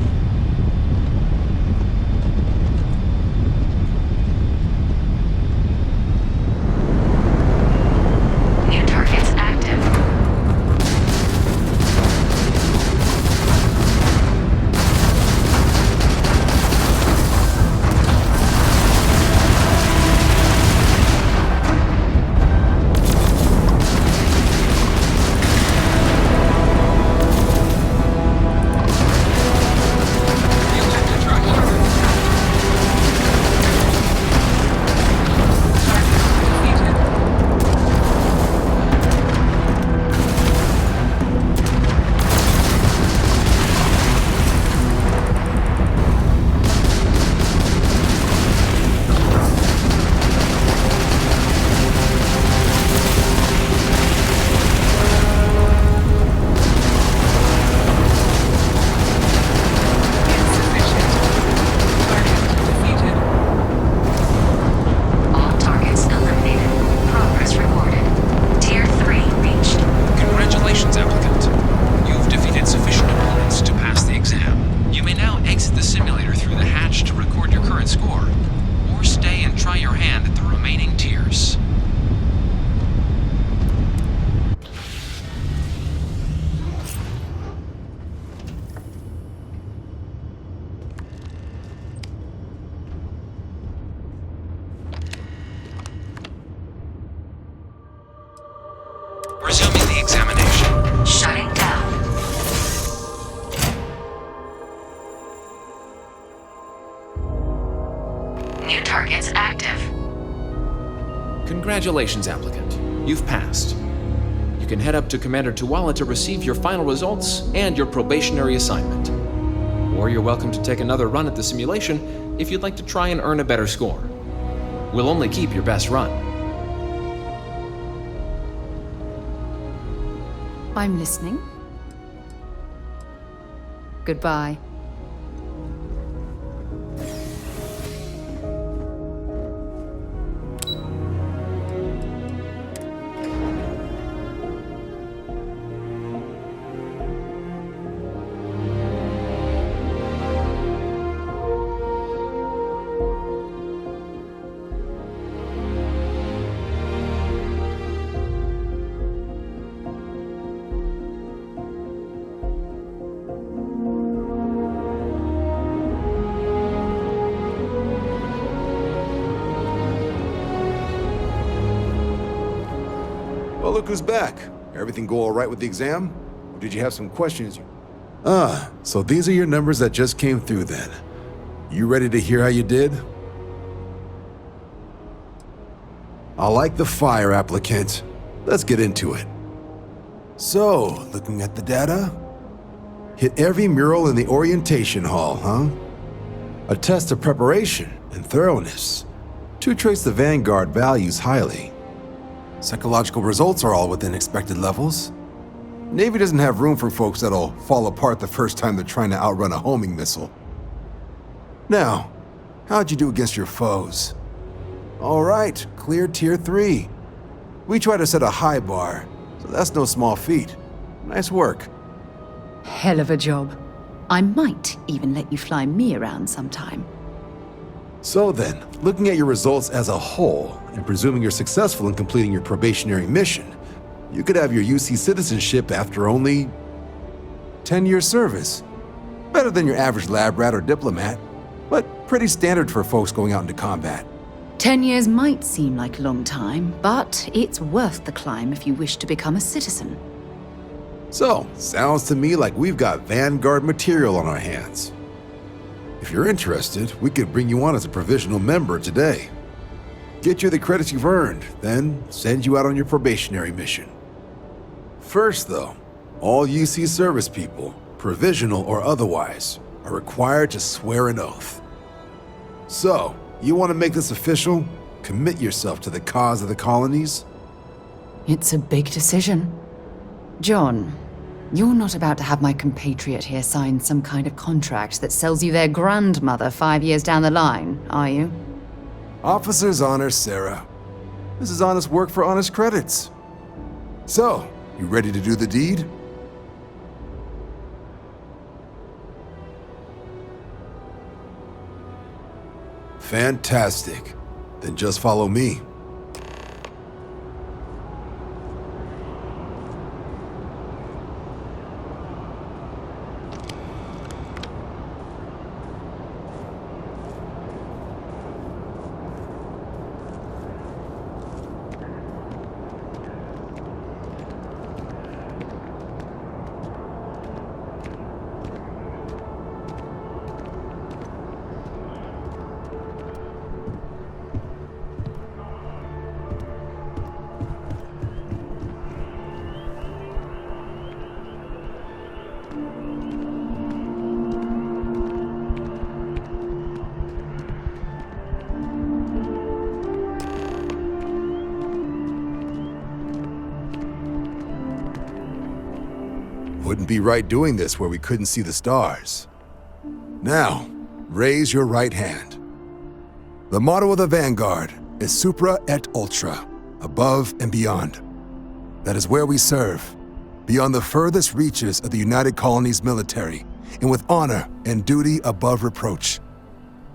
New targets active. Resuming the examination. Shutting down. New targets active. Congratulations, applicant. You've passed. You can head up to Commander Tuwala to receive your final results and your probationary assignment. Or you're welcome to take another run at the simulation if you'd like to try and earn a better score. We'll only keep your best run. I'm listening. Goodbye. Well, look who's back. Everything go all right with the exam? Or did you have some questions? So these are your numbers that just came through then. You ready to hear how you did? I like the fire, applicant. Let's get into it. So, looking at the data, hit every mural in the orientation hall, huh? A test of preparation and thoroughness. Two traits the Vanguard values highly. Psychological results are all within expected levels. Navy doesn't have room for folks that'll fall apart the first time they're trying to outrun a homing missile. Now, how'd you do against your foes? All right, clear Tier 3. We try to set a high bar, so that's no small feat. Nice work. Hell of a job. I might even let you fly me around sometime. So then, looking at your results as a whole, and presuming you're successful in completing your probationary mission, you could have your UC citizenship after only 10 years service. Better than your average lab rat or diplomat, but pretty standard for folks going out into combat. 10 years might seem like a long time, but it's worth the climb if you wish to become a citizen. So, sounds to me like we've got Vanguard material on our hands. If you're interested, we could bring you on as a provisional member today. Get you the credits you've earned, then send you out on your probationary mission. First, though, all UC service people, provisional or otherwise, are required to swear an oath. So, you want to make this official? Commit yourself to the cause of the colonies? It's a big decision. John, you're not about to have my compatriot here sign some kind of contract that sells you their grandmother 5 years down the line, are you? Officer's honor, Sarah. This is honest work for honest credits. So, you ready to do the deed? Fantastic. Then just follow me. Wouldn't be right doing this where we couldn't see the stars. Now, raise your right hand. The motto of the Vanguard is Supra et Ultra, above and beyond. That is where we serve, beyond the furthest reaches of the United Colonies military, and with honor and duty above reproach.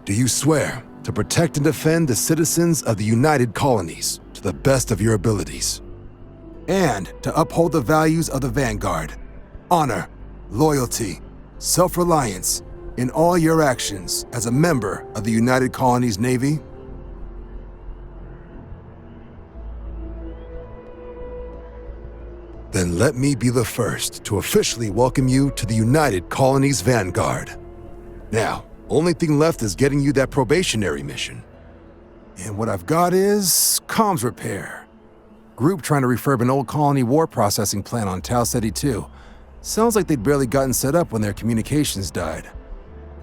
Do you swear to protect and defend the citizens of the United Colonies to the best of your abilities, and to uphold the values of the Vanguard, honor, loyalty, self-reliance in all your actions as a member of the United Colonies Navy? Then let me be the first to officially welcome you to the United Colonies Vanguard. Now, only thing left is getting you that probationary mission. And what I've got is comms repair. Group trying to refurb an old colony war processing plant on Tau Ceti 2. Sounds like they'd barely gotten set up when their communications died.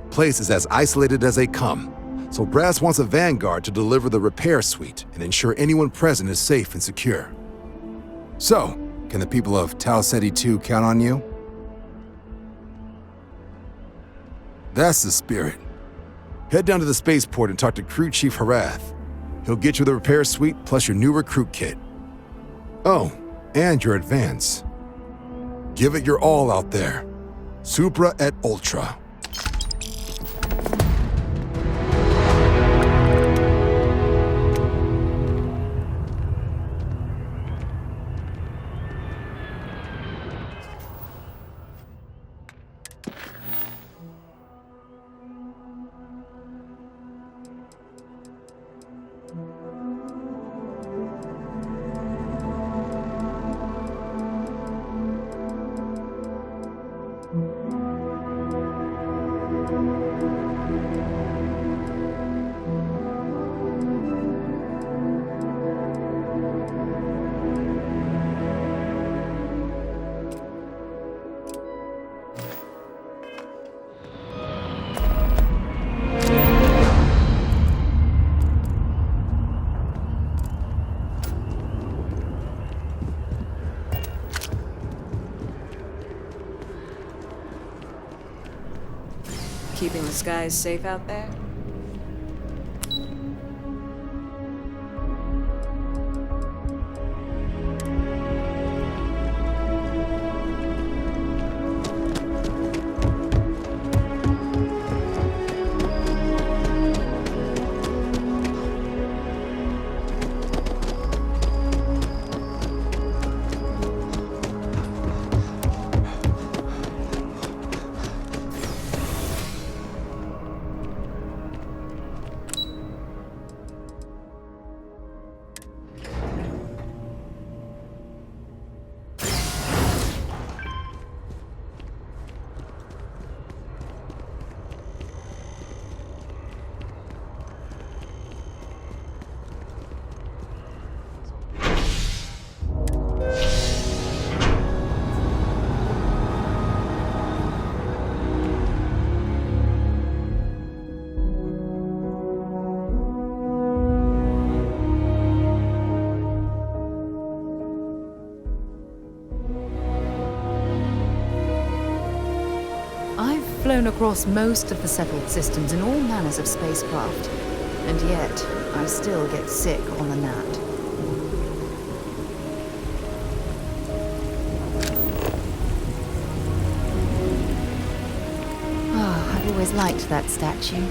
Place is as isolated as they come, so Brass wants a Vanguard to deliver the repair suite and ensure anyone present is safe and secure. So, can the people of Tau Ceti 2 count on you? That's the spirit. Head down to the spaceport and talk to Crew Chief Harath. He'll get you the repair suite plus your new recruit kit. Oh, and your advance. Give it your all out there. Supra et Ultra. Keeping the skies safe out there? Flown across most of the settled systems in all manners of spacecraft, and yet I still get sick on the gnat. I've always liked that statue.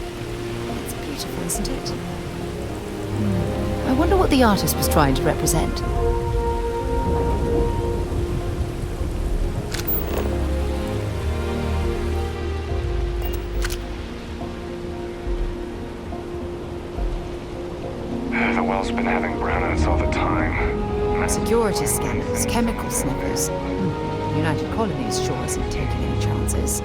It's beautiful. beautiful, isn't it? I wonder what the artist was trying to represent. The well's been having brownouts all the time. Security scanners, chemical sniffers. The United Colonies sure isn't taking any chances.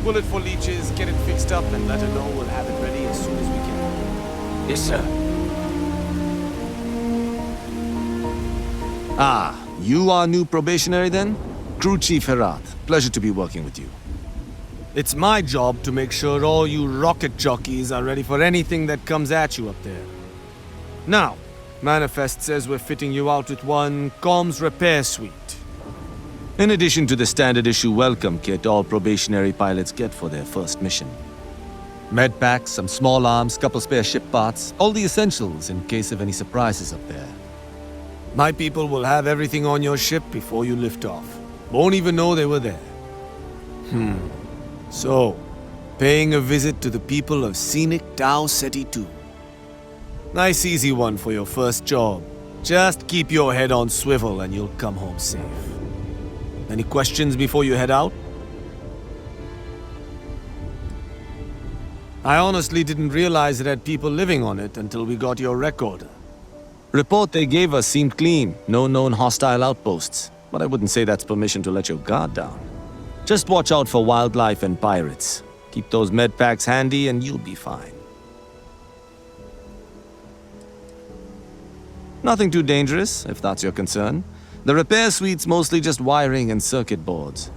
Bullet for leeches, get it fixed up, and let her know we'll have it ready as soon as we can. Yes, sir. Ah, you are new probationary then? Crew Chief Herat. Pleasure to be working with you. It's my job to make sure all you rocket jockeys are ready for anything that comes at you up there. Now, Manifest says we're fitting you out with one comms repair suite. In addition to the standard issue welcome kit all probationary pilots get for their first mission. Med packs, some small arms, couple spare ship parts, all the essentials in case of any surprises up there. My people will have everything on your ship before you lift off. Won't even know they were there. So, paying a visit to the people of scenic Tau Ceti 2. Nice easy one for your first job. Just keep your head on swivel and you'll come home safe. Any questions before you head out? I honestly didn't realize it had people living on it until we got your recorder. Report they gave us seemed clean, no known hostile outposts, but I wouldn't say that's permission to let your guard down. Just watch out for wildlife and pirates. Keep those med packs handy and you'll be fine. Nothing too dangerous, if that's your concern. The repair suite's mostly just wiring and circuit boards.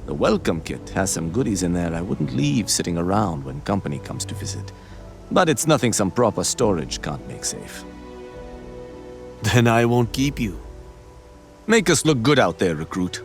The welcome kit has some goodies in there I wouldn't leave sitting around when company comes to visit. But it's nothing some proper storage can't make safe. Then I won't keep you. Make us look good out there, recruit.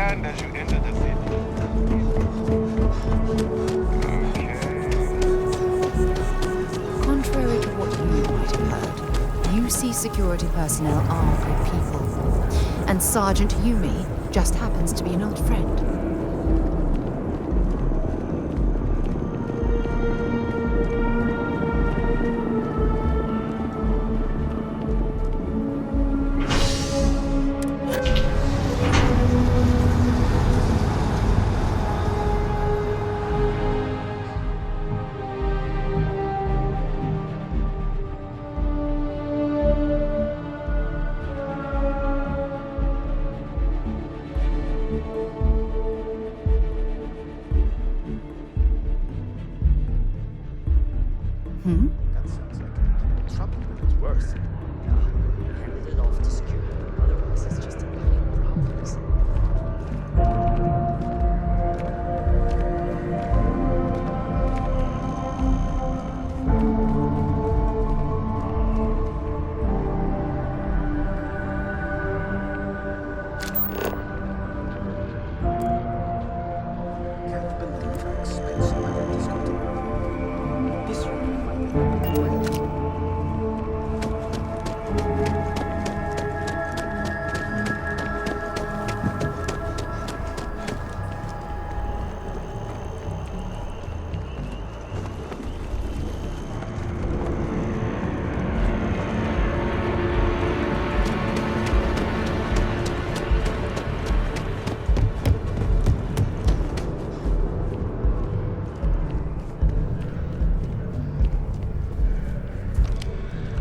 As you enter the city. Contrary to what you might have heard, UC security personnel are good people. And Sergeant Yumi just happens to be an old friend. That sounds like trouble at its worst. Handed it off to security. Otherwise, it's just a million problems.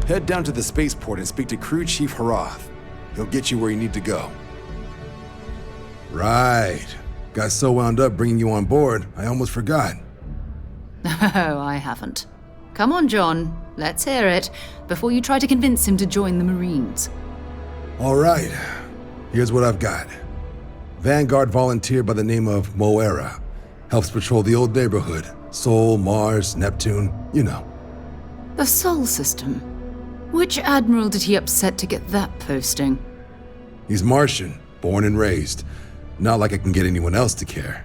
Head down to the spaceport and speak to Crew Chief Harath. He'll get you where you need to go. Right. Got so wound up bringing you on board, I almost forgot. Oh, I haven't. Come on, John. Let's hear it, before you try to convince him to join the Marines. All right. Here's what I've got. Vanguard volunteer by the name of Moera. Helps patrol the old neighborhood. Sol, Mars, Neptune, you know. The Sol system? Which admiral did he upset to get that posting? He's Martian, born and raised. Not like I can get anyone else to care.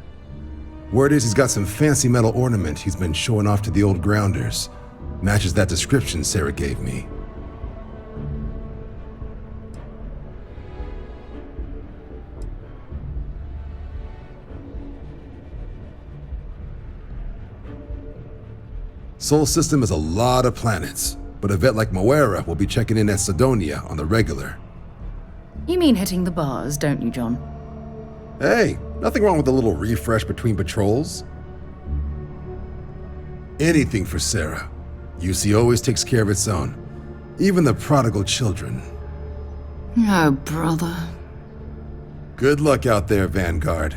Word is he's got some fancy metal ornament he's been showing off to the old grounders. Matches that description Sarah gave me. Sol system is a lot of planets, but a vet like Moera will be checking in at Sidonia on the regular. You mean hitting the bars, don't you, John? Hey, nothing wrong with a little refresh between patrols. Anything for Sarah. UC always takes care of its own. Even the prodigal children. Oh, brother. Good luck out there, Vanguard.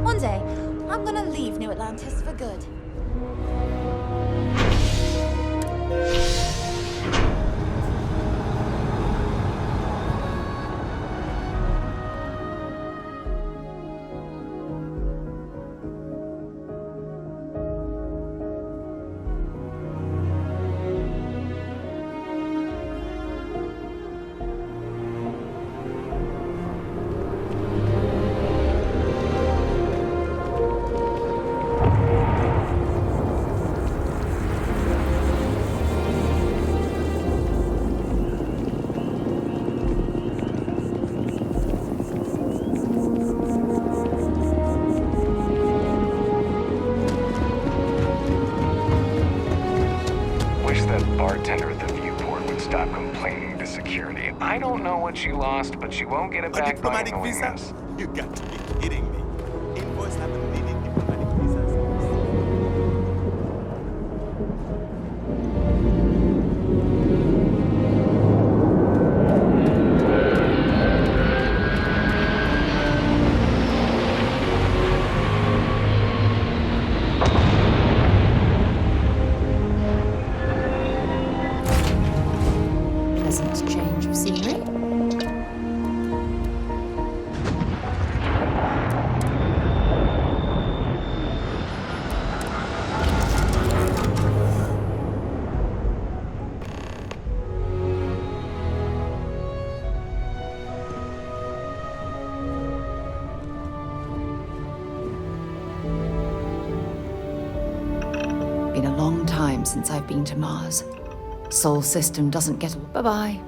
One day, I'm gonna leave New Atlantis for good. Bartender at the viewport would stop complaining to security. I don't know what you lost, but you won't get it back by annoying us. You got to be kidding me. Invoice haven't needed diplomatic visas. Change of scenery. Been a long time since I've been to Mars. Sol system doesn't get... Bye-bye.